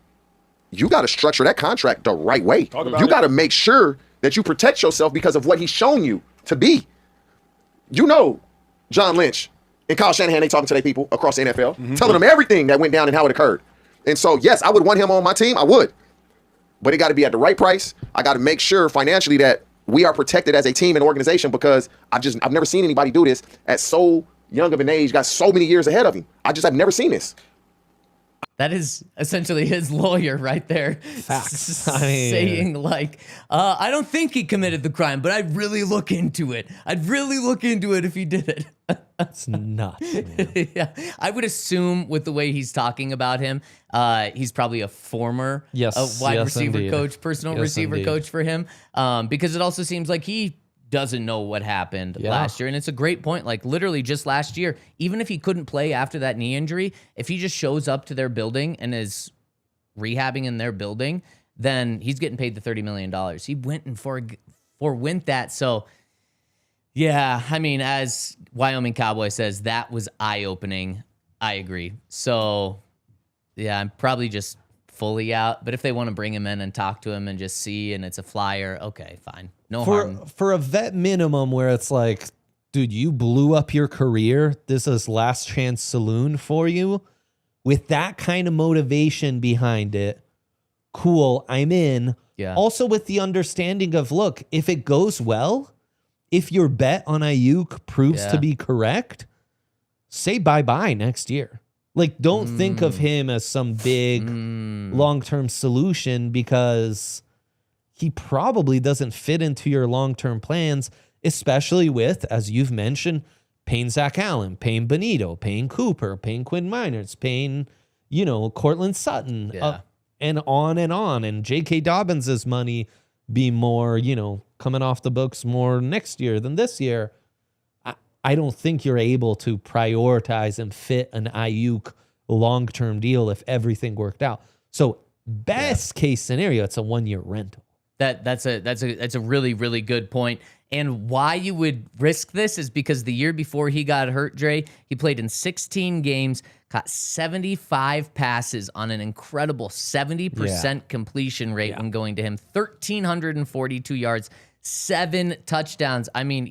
you got to structure that contract the right way. You got to make sure that you protect yourself because of what he's shown you to be. You know, John Lynch and Kyle Shanahan, they talking to their people across the NFL, telling them everything that went down and how it occurred. And so, yes, I would want him on my team. I would. But it got to be at the right price. I got to make sure financially that we are protected as a team and organization, because I've never seen anybody do this at so young of an age, got so many years ahead of him. I've never seen this. That is essentially his lawyer right there. Facts. Saying like, I don't think he committed the crime, but I'd really look into it. I'd really look into it if he did it. That's nuts, man. Yeah, I would assume with the way he's talking about him, he's probably a former wide receiver indeed. coach, personal receiver coach for him, because it also seems like he doesn't know what happened last year. And it's a great point. Like, literally just last year, even if he couldn't play after that knee injury, if he just shows up to their building and is rehabbing in their building, then he's getting paid the $30 million. He went and forwent that. So, yeah, I mean, as Wyoming Cowboy says, that was eye-opening. I agree. So, yeah, I'm probably just fully out. But if they want to bring him in and talk to him and just see, and it's a flyer, okay, fine. No harm. For a vet minimum where it's like, dude, you blew up your career. This is last chance saloon for you. With that kind of motivation behind it, cool, I'm in. Yeah. Also with the understanding of, look, if it goes well, if your bet on Aiyuk proves to be correct, say bye-bye next year. Like, don't think of him as some big long-term solution, because he probably doesn't fit into your long-term plans, especially with, as you've mentioned, paying Zach Allen, paying Benito, paying Cooper, paying Quinn Miners, paying, Cortland Sutton, and on, and J.K. Dobbins' money be more, coming off the books more next year than this year. I don't think you're able to prioritize and fit an Aiyuk long-term deal if everything worked out. So best case scenario, it's a 1-year rental. That's a really, really good point. And why you would risk this is because the year before he got hurt, Dre, he played in 16 games, caught 75 passes on an incredible 70% completion rate when going to him, 1,342 yards, 7 touchdowns. I mean,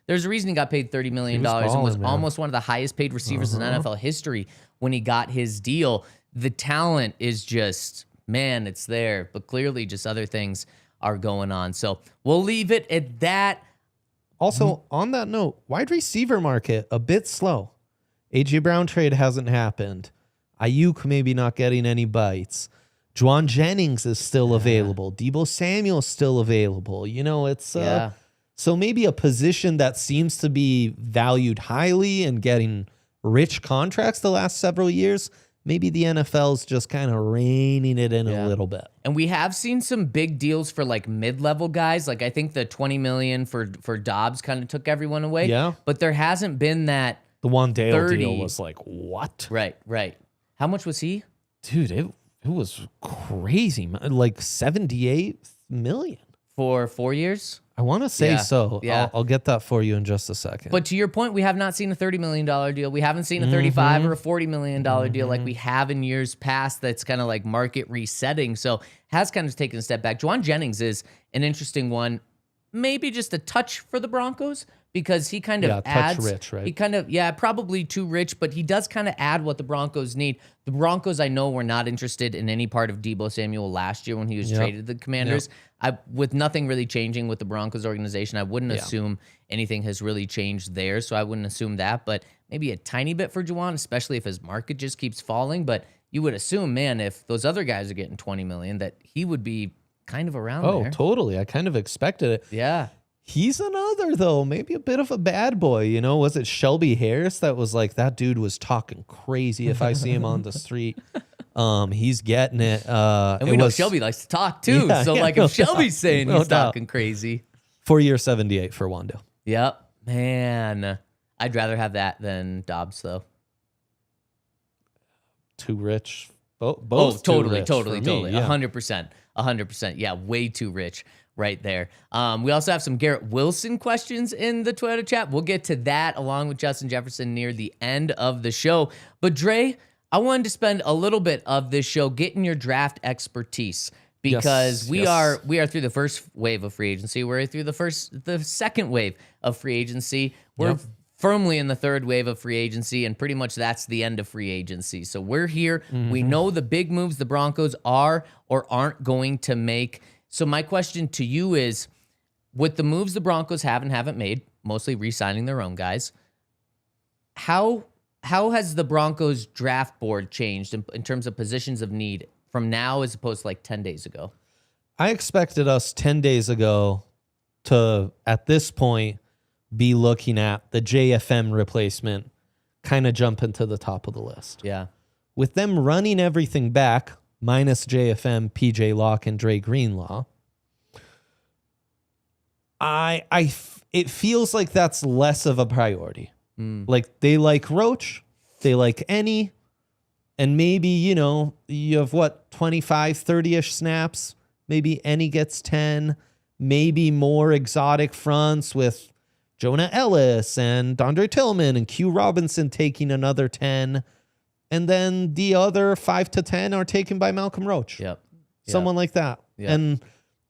there's a reason he got paid $30 million and was almost one of the highest paid receivers in NFL history when he got his deal. The talent is just, man, it's there, but clearly just other things are going on. So we'll leave it at that. Also, on that note, wide receiver market, a bit slow. A.J. Brown trade hasn't happened. Aiyuk maybe not getting any bites. Juwan Jennings is still available. Deebo Samuel's still available. It's so maybe a position that seems to be valued highly and getting rich contracts the last several years. Maybe the NFL's just kind of reining it in a little bit. And we have seen some big deals for like mid-level guys. Like I think the $20 million for Dobbs kind of took everyone away. Yeah. But there hasn't been that. The Wan'Dale deal was like, what? Right. How much was he? Dude, it was crazy. Like $78 million. for 4 years. I want to say so. Yeah. I'll get that for you in just a second. But to your point, we have not seen a $30 million deal. We haven't seen a $35 or a $40 million deal like we have in years past that's kind of like market resetting. So has kind of taken a step back. Juwan Jennings is an interesting one, maybe just a touch for the Broncos because he kind of adds. Touch rich, right? He kind of, probably too rich, but he does kind of add what the Broncos need. The Broncos, I know, were not interested in any part of Deebo Samuel last year when he was traded to the Commanders. With nothing really changing with the Broncos organization, I wouldn't assume anything has really changed there, so I wouldn't assume that, but maybe a tiny bit for Juwan, especially if his market just keeps falling, but you would assume, man, if those other guys are getting $20 million, that he would be kind of around there. Oh, totally. I kind of expected it. Yeah. He's another, though, maybe a bit of a bad boy. You know, was it Shelby Harris that was like, that dude was talking crazy if I see him on the street? He's getting it. And we know Shelby likes to talk, too. If Shelby's saying he's talking crazy. 4-year, 78 for Wando. Yep. Man, I'd rather have that than Dobbs, though. Too rich. Both totally. Yeah. 100%. Yeah, way too rich right there. We also have some Garrett Wilson questions in the Twitter chat. We'll get to that along with Justin Jefferson near the end of the show. But Dre, I wanted to spend a little bit of this show getting your draft expertise because we are through the first wave of free agency. We're through the second wave of free agency. We're firmly in the third wave of free agency, and pretty much that's the end of free agency. So we're here. We know the big moves the Broncos are or aren't going to make. So my question to you is, with the moves the Broncos have and haven't made, mostly re-signing their own guys, how has the Broncos draft board changed in terms of positions of need from now as opposed to like 10 days ago? I expected us 10 days ago to, at this point, be looking at the JFM replacement kind of jump into the top of the list. Yeah. With them running everything back, minus JFM, PJ Locke, and Dre Greenlaw, it feels like that's less of a priority. Like, they like Roach, they like Any, and maybe, you have 25, 30-ish snaps. Maybe Any gets 10, maybe more exotic fronts with Jonah Ellis and Dondre Tillman and Q Robinson taking another 10. And then the other 5 to 10 are taken by Malcolm Roach. Someone like that. And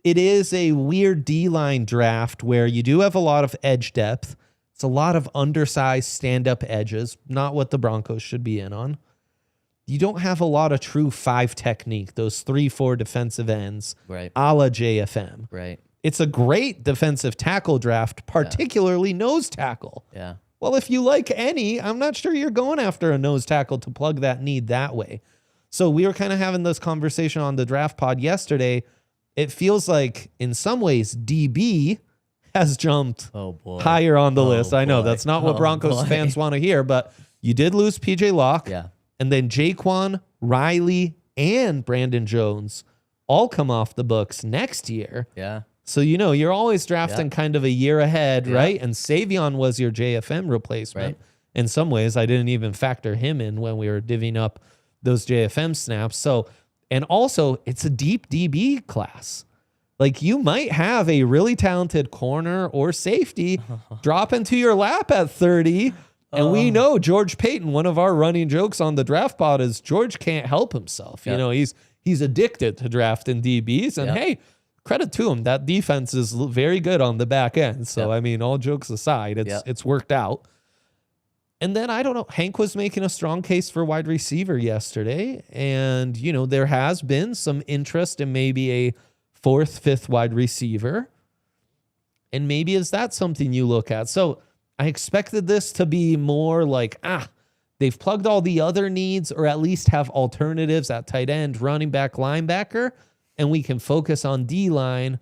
it is a weird D-line draft where you do have a lot of edge depth. It's a lot of undersized stand-up edges, not what the Broncos should be in on. You don't have a lot of true 5 technique, those 3-4 defensive ends, a la JFM. Right. It's a great defensive tackle draft, particularly nose tackle. Yeah. Well, if you like Any, I'm not sure you're going after a nose tackle to plug that need that way. So we were kind of having this conversation on the draft pod yesterday. It feels like, in some ways, DB has jumped higher on the list. I know that's not what Broncos fans want to hear, but you did lose PJ Locke. Yeah. And then Jaquan, Riley, and Brandon Jones all come off the books next year. Yeah. So, you're always drafting kind of a year ahead, right? And Savion was your JFM replacement. Right. In some ways, I didn't even factor him in when we were divvying up those JFM snaps. So, and also, it's a deep DB class. Like, you might have a really talented corner or safety drop into your lap at 30. And we know George Payton, one of our running jokes on the draft pod is George can't help himself. He's addicted to drafting DBs. And hey, credit to him. That defense is very good on the back end. So, I mean, all jokes aside, it's worked out. And then, I don't know, Hank was making a strong case for wide receiver yesterday. And, there has been some interest in maybe a 4th, 5th wide receiver. And maybe is that something you look at? So I expected this to be more like, they've plugged all the other needs or at least have alternatives at tight end, running back, linebacker, and we can focus on D-line.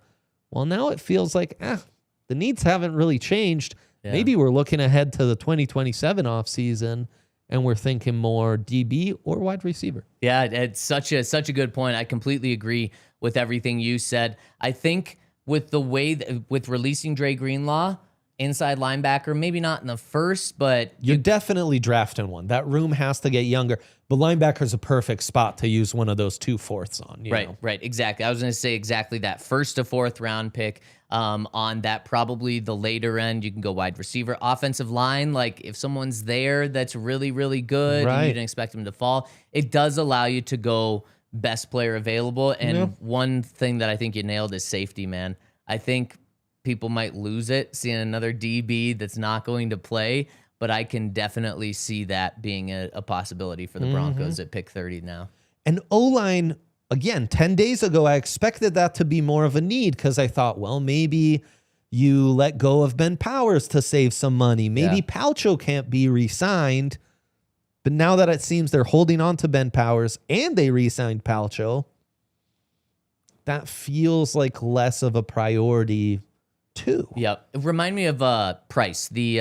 Well, now it feels like, the needs haven't really changed. Yeah. Maybe we're looking ahead to the 2027 offseason and we're thinking more DB or wide receiver. Yeah, it's such a good point. I completely agree with everything you said. I think with the way with releasing Dre Greenlaw inside linebacker, maybe not in the first, but you're definitely drafting one. That room has to get younger. But linebacker's a perfect spot to use one of those 2 fourths on. You know? Right, exactly. I was going to say exactly that. 1st to 4th round pick on that, probably the later end. You can go wide receiver, offensive line. Like if someone's there that's really, really good, and you didn't expect them to fall, it does allow you to go best player available. And one thing that I think you nailed is safety, man. I think people might lose it seeing another DB that's not going to play, but I can definitely see that being a possibility for the Broncos at pick 30 now. And O-line, again, 10 days ago, I expected that to be more of a need because I thought, well, maybe you let go of Ben Powers to save some money. Maybe Palcho can't be re-signed. But now that it seems they're holding on to Ben Powers and they re-signed Palcho, that feels like less of a priority too. Yep. Remind me of Price, the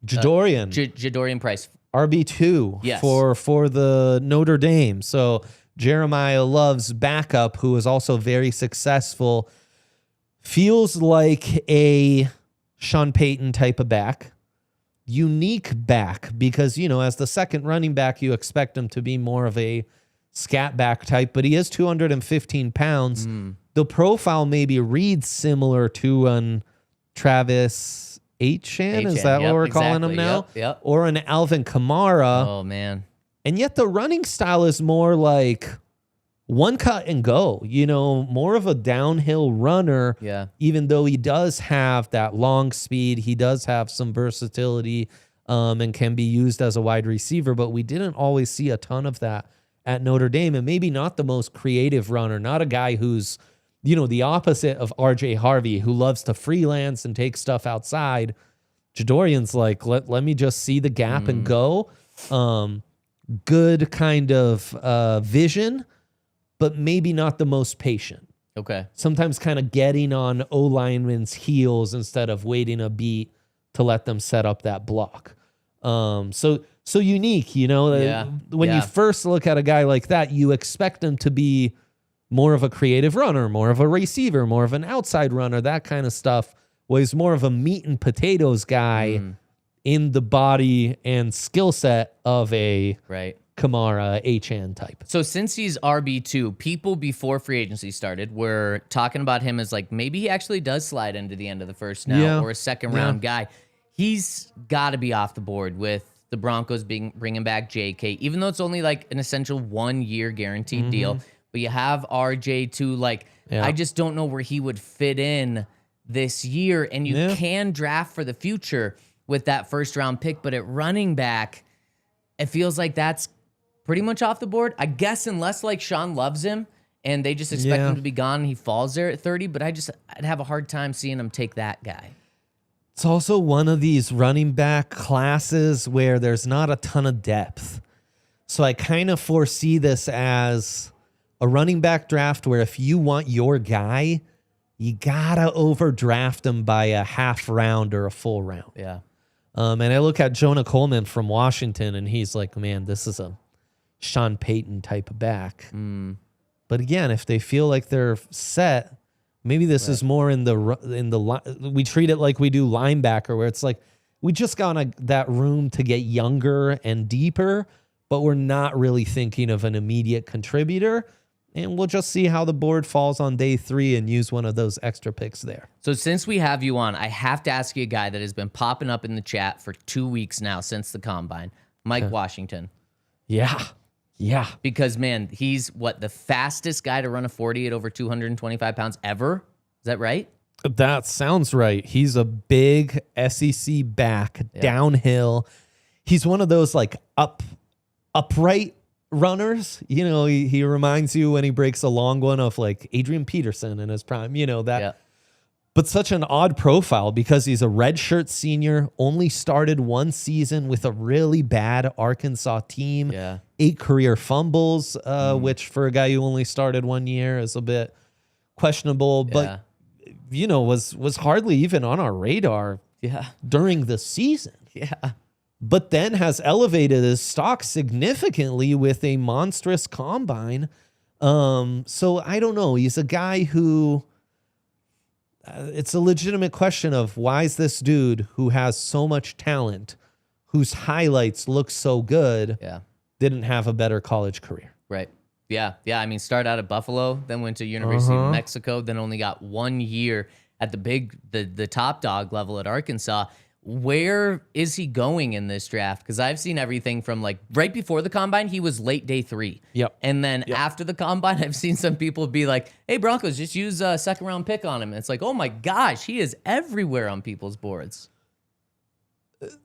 Jadorian. Jadorian Price. RB2 for the Notre Dame. So Jeremiah Love's backup, who is also very successful, feels like a Sean Payton type of back. Unique back because, you know, as the second running back, you expect him to be more of a scat back type, but he is 215 pounds. The profile maybe reads similar to an Travis Etienne. Is that what we're calling him now? Yep. Or an Alvin Kamara. Oh, man. And yet the running style is more like one cut and go, you know, more of a downhill runner. Yeah. Even though he does have that long speed, he does have some versatility and can be used as a wide receiver, but we didn't always see a ton of that at Notre Dame. And maybe not the most creative runner, not a guy who's, you know, the opposite of RJ Harvey, who loves to freelance and take stuff outside. Jadorian's like, let me just see the gap and go. Good kind of vision, but maybe not the most patient. Okay. Sometimes kind of getting on O-linemen's heels instead of waiting a beat to let them set up that block. So unique, you know. When you first look at a guy like that, you expect him to be more of a creative runner, more of a receiver, more of an outside runner, that kind of stuff. Was more of a meat and potatoes guy in the body and skill set of a Kamara, Etienne type. So since he's RB2, people before free agency started were talking about him as like maybe he actually does slide into the end of the first now or a second round guy. He's got to be off the board with the Broncos bringing back JK, even though it's only like an essential 1 year guaranteed deal. But you have RJ too. Like I just don't know where he would fit in this year, and you can draft for the future with that first round pick. But at running back, it feels like that's pretty much off the board. I guess unless like Sean loves him and they just expect him to be gone and he falls there at 30, but I'd have a hard time seeing him take that guy. It's also one of these running back classes where there's not a ton of depth. So I kind of foresee this as a running back draft where if you want your guy, you gotta overdraft him by a half round or a full round. Yeah. And I look at Jonah Coleman from Washington, and he's like, man, this is a Sean Payton type of back. But again, if they feel like they're set, maybe this is more in the we treat it like we do linebacker, where it's like we just got that room to get younger and deeper, but we're not really thinking of an immediate contributor. And we'll just see how the board falls on day 3 and use one of those extra picks there. So since we have you on, I have to ask you a guy that has been popping up in the chat for 2 weeks now since the Combine, Mike Washington. Yeah. Because, man, he's the fastest guy to run a 40 at over 225 pounds ever? Is that right? That sounds right. He's a big SEC back, downhill. He's one of those like upright runners. You know, he reminds you when he breaks a long one of like Adrian Peterson in his prime, you know, that. But such an odd profile because he's a redshirt senior, only started 1 season with a really bad Arkansas team, 8 career fumbles, which for a guy who only started 1 year is a bit questionable, but you know, was hardly even on our radar during the season. But then has elevated his stock significantly with a monstrous combine. So I don't know. He's a guy who it's a legitimate question of why is this dude who has so much talent, whose highlights look so good, didn't have a better college career? Right. Yeah. I mean, started out at Buffalo, then went to University of Mexico, then only got 1 year at the top dog level at Arkansas. Where is he going in this draft? Because I've seen everything from like right before the combine, he was late day 3. Yep. And then after the combine, I've seen some people be like, hey, Broncos, just use a second round pick on him. And it's like, oh my gosh, he is everywhere on people's boards.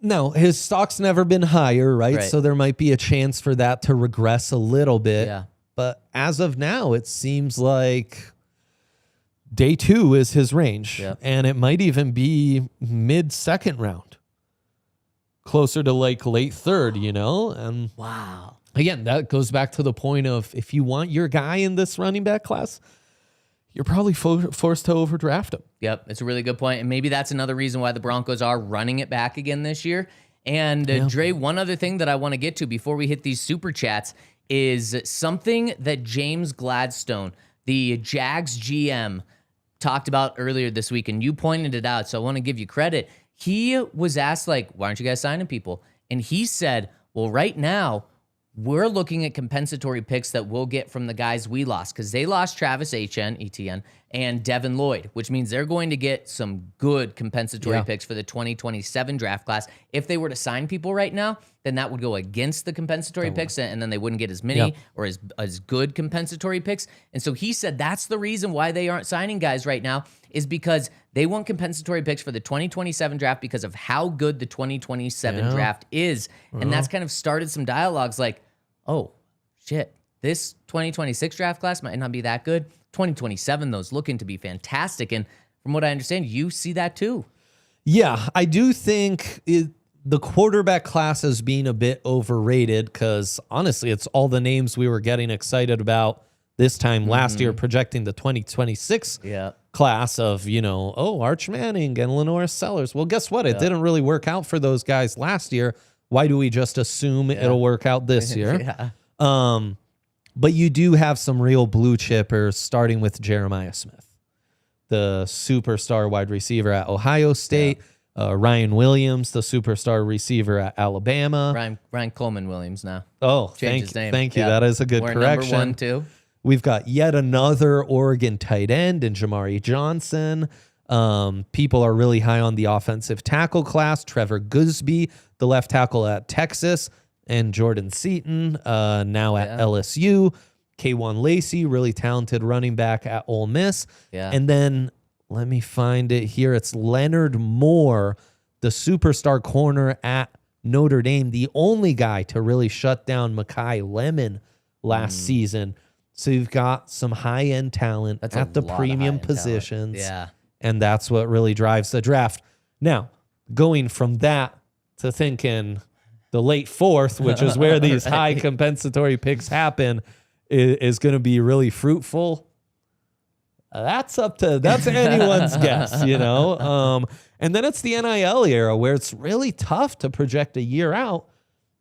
No, his stock's never been higher, right? So there might be a chance for that to regress a little bit. Yeah. But as of now, it seems like day 2 is his range. Yep. And it might even be mid-second round. Closer to like late 3rd, you know? And wow. Again, that goes back to the point of if you want your guy in this running back class, you're probably forced to overdraft him. Yep, it's a really good point. And maybe that's another reason why the Broncos are running it back again this year. And Dre, one other thing that I want to get to before we hit these super chats is something that James Gladstone, the Jags GM, talked about earlier this week, and you pointed it out, so I want to give you credit. He was asked, like, why aren't you guys signing people? And he said, well, right now, we're looking at compensatory picks that we'll get from the guys we lost, because they lost Travis Etienne, and Devin Lloyd, which means they're going to get some good compensatory picks for the 2027 draft class. If they were to sign people right now, then that would go against the compensatory picks, and then they wouldn't get as many or as good compensatory picks. And so he said that's the reason why they aren't signing guys right now, is because they want compensatory picks for the 2027 draft because of how good the 2027 draft is. And that's kind of started some dialogues like, oh, shit, this 2026 draft class might not be that good. 2027, though, is looking to be fantastic. And from what I understand, you see that too. Yeah, I do think the quarterback class is being a bit overrated because, honestly, it's all the names we were getting excited about this time last year, projecting the 2026 class of, Arch Manning and Lenore Sellers. Well, guess what? It didn't really work out for those guys last year. Why do we just assume it'll work out this year? But you do have some real blue chippers, starting with Jeremiah Smith, the superstar wide receiver at Ohio State. Ryan Williams, the superstar receiver at Alabama. Ryan Coleman Williams now. Oh, Changed his name. Thank you. That is a good correction. Number 1, too. We've got yet another Oregon tight end in Jamari Johnson. People are really high on the offensive tackle class. Trevor Goosby, the left tackle at Texas, and Jordan Seaton, now at LSU. K1 Lacey, really talented running back at Ole Miss. And then, let me find it here. It's Leonard Moore, the superstar corner at Notre Dame, the only guy to really shut down Mekhi Lemon last season. So you've got some high-end talent at the premium positions. And that's what really drives the draft. Now, going from that to thinking the late 4th, which is where these high compensatory picks happen, is going to be really fruitful. That's anyone's guess, And then it's the NIL era where it's really tough to project a year out,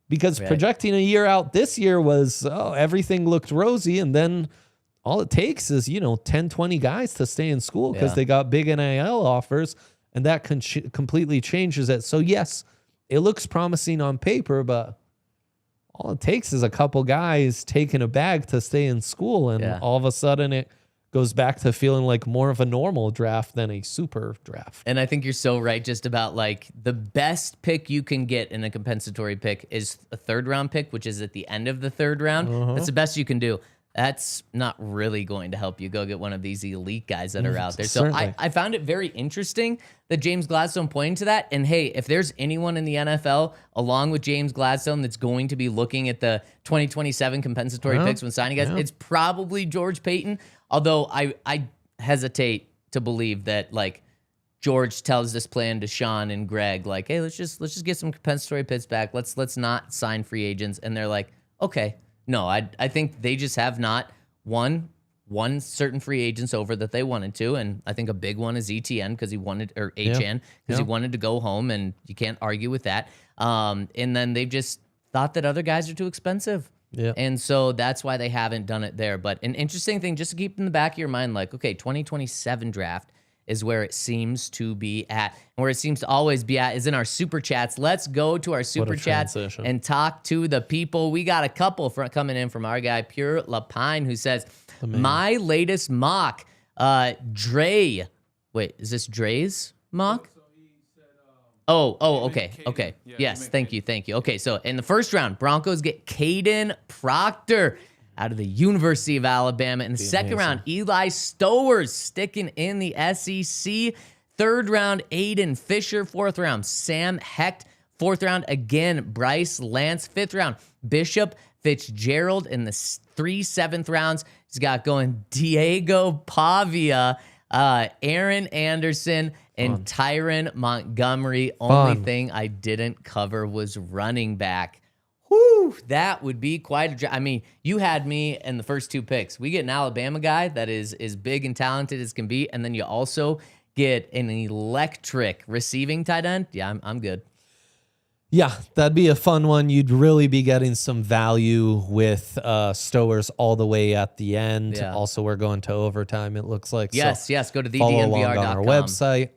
because projecting a year out this year was, everything looked rosy, and then all it takes is, 10, 20 guys to stay in school because they got big NIL offers, and that completely changes it. So, yes, it looks promising on paper, but all it takes is a couple guys taking a bag to stay in school, and all of a sudden it goes back to feeling like more of a normal draft than a super draft. And I think you're so right just about like the best pick you can get in a compensatory pick is a 3rd round pick, which is at the end of the 3rd round. That's the best you can do. That's not really going to help you go get one of these elite guys that are out there. So I found it very interesting that James Gladstone pointed to that. And hey, if there's anyone in the NFL along with James Gladstone that's going to be looking at the 2027 compensatory picks when signing guys, it's probably George Payton. Although I hesitate to believe that like George tells this plan to Sean and Greg, like, hey, let's just get some compensatory picks back. Let's not sign free agents. And they're like, okay. No, I think they just have not won certain free agents over that they wanted to, and I think a big one is Etienne because he wanted he wanted to go home, and you can't argue with that. And then they've just thought that other guys are too expensive, and so that's why they haven't done it there. But an interesting thing just to keep in the back of your mind, like, okay, 2027 draft, is where it seems to be at. And where it seems to always be at is in our Super Chats. Let's go to our Super Chats and talk to the people. We got a couple coming in from our guy, Pure Lapine, who says, my latest mock, Dre. Wait, is this Dre's mock? Okay. Yeah, yes, thank you. Okay, so in the first round, Broncos get Caden Proctor out of the University of Alabama. In the second round, Eli Stowers sticking in the SEC. Third round, Aiden Fisher. Fourth round, Sam Hecht. Fourth round, again, Bryce Lance. Fifth round, Bishop Fitzgerald. In the 3 7th rounds, he's got going Diego Pavia, Aaron Anderson, and Tyron Montgomery. Only thing I didn't cover was running back. Whew, that would be quite a... I mean, you had me in the first 2 picks. We get an Alabama guy that is as big and talented as can be, and then you also get an electric receiving tight end. Yeah, I'm good. Yeah, that'd be a fun one. You'd really be getting some value with Stowers all the way at the end. Yeah. Also, we're going to overtime, it looks like. Yes, go to the follow DNVR.com. along on our website.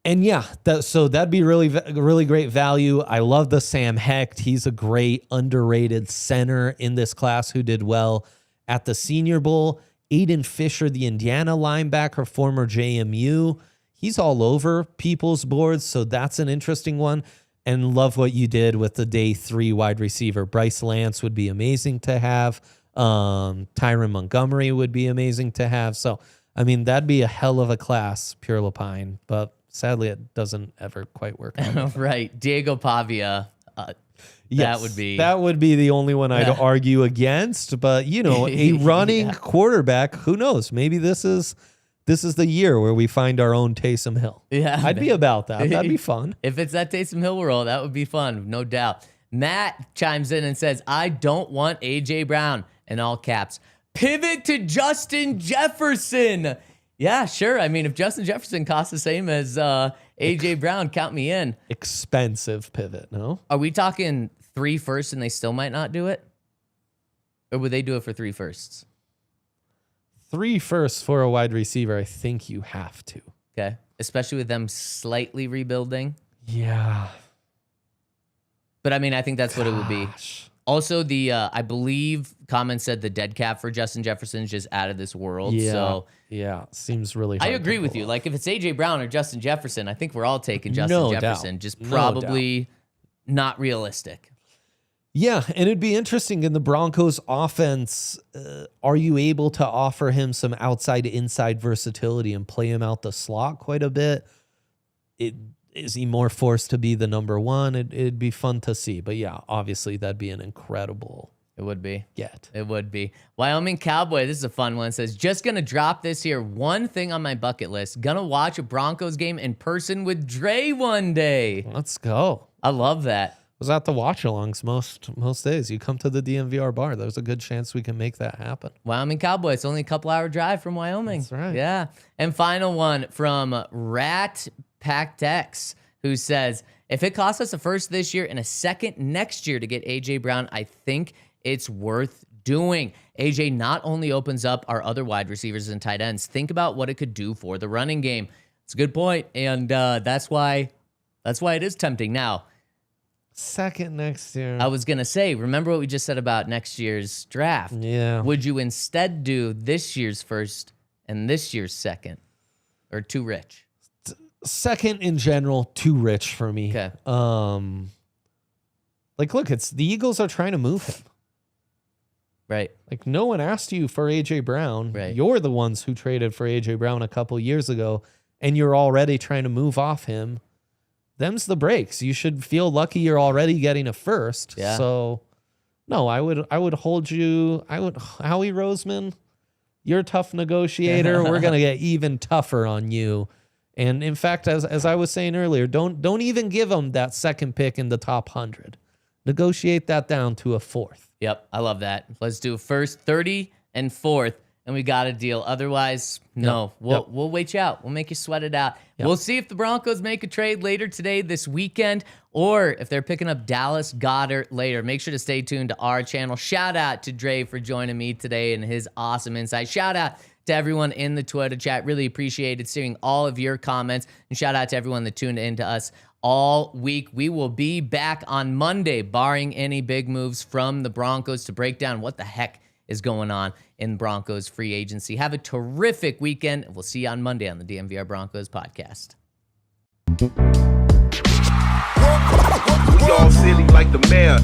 And yeah, that'd be really great value. I love the Sam Hecht. He's a great underrated center in this class who did well at the Senior Bowl. Aiden Fisher, the Indiana linebacker, former JMU. He's all over people's boards, so that's an interesting one. And love what you did with the day 3 wide receiver. Bryce Lance would be amazing to have. Tyron Montgomery would be amazing to have. So, I mean, that'd be a hell of a class, Pure Lapine, but sadly, it doesn't ever quite work out. Right. Diego Pavia. Yes, that would be the only one I'd argue against. But, a running quarterback, who knows? Maybe this is the year where we find our own Taysom Hill. Yeah, I'd be about that. That'd be fun. If it's that Taysom Hill roll, that would be fun, no doubt. Matt chimes in and says, I don't want A.J. Brown, in all caps. Pivot to Justin Jefferson. Yeah, sure. I mean, if Justin Jefferson costs the same as A.J. Brown, count me in. Expensive pivot, no? Are we talking 3 firsts and they still might not do it? Or would they do it for 3 firsts? 3 firsts for a wide receiver, I think you have to. Okay. Especially with them slightly rebuilding. Yeah. But I mean, I think that's what it would be. Also, I believe comments said the dead cap for Justin Jefferson is just out of this world. Yeah. So yeah, seems really hard. I agree with you. Like if it's A.J. Brown or Justin Jefferson, I think we're all taking Justin Jefferson. Doubt. Just probably not realistic. Yeah, and it'd be interesting in the Broncos offense, are you able to offer him some outside-inside versatility and play him out the slot quite a bit? Is he more forced to be the number 1? It'd be fun to see. But yeah, obviously that'd be an incredible It would be. get. It would be. Wyoming Cowboy, this is a fun one. It says, just going to drop this here. One thing on my bucket list. Going to watch a Broncos game in person with Dre one day. Let's go. I love that. Was at the watch-alongs most days. You come to the DNVR bar. There's a good chance we can make that happen. Wyoming Cowboy. It's only a couple-hour drive from Wyoming. That's right. Yeah. And final one from Rat Packed X, who says, if it costs us a first this year and a second next year to get A.J. Brown, I think it's worth doing. A.J. not only opens up our other wide receivers and tight ends, think about what it could do for the running game. It's a good point, and that's why it is tempting. Now, second next year. I was going to say, remember what we just said about next year's draft? Yeah. Would you instead do this year's first and this year's second? Or too rich? Second in general, too rich for me. Okay. Look, it's the Eagles are trying to move him. Right. Like, no one asked you for A.J. Brown. Right. You're the ones who traded for A.J. Brown a couple years ago, and you're already trying to move off him. Them's the breaks. You should feel lucky you're already getting a first. Yeah. So, no, I would hold you. Howie Roseman, you're a tough negotiator. We're gonna get even tougher on you. And in fact, as I was saying earlier, don't even give them that second pick in the top 100. Negotiate that down to a 4th. Yep, I love that. Let's do first, 30, and 4th, and we got a deal. Otherwise, no. Yep. We'll wait you out. We'll make you sweat it out. Yep. We'll see if the Broncos make a trade later today, this weekend, or if they're picking up Dallas Goedert later. Make sure to stay tuned to our channel. Shout out to Dre for joining me today and his awesome insight. Shout out to everyone in the Twitter chat. Really appreciated seeing all of your comments. And shout out to everyone that tuned in to us all week. We will be back on Monday, barring any big moves from the Broncos, to break down what the heck is going on in Broncos free agency. Have a terrific weekend. We'll see you on Monday on the DNVR Broncos podcast. We all silly like the mayor.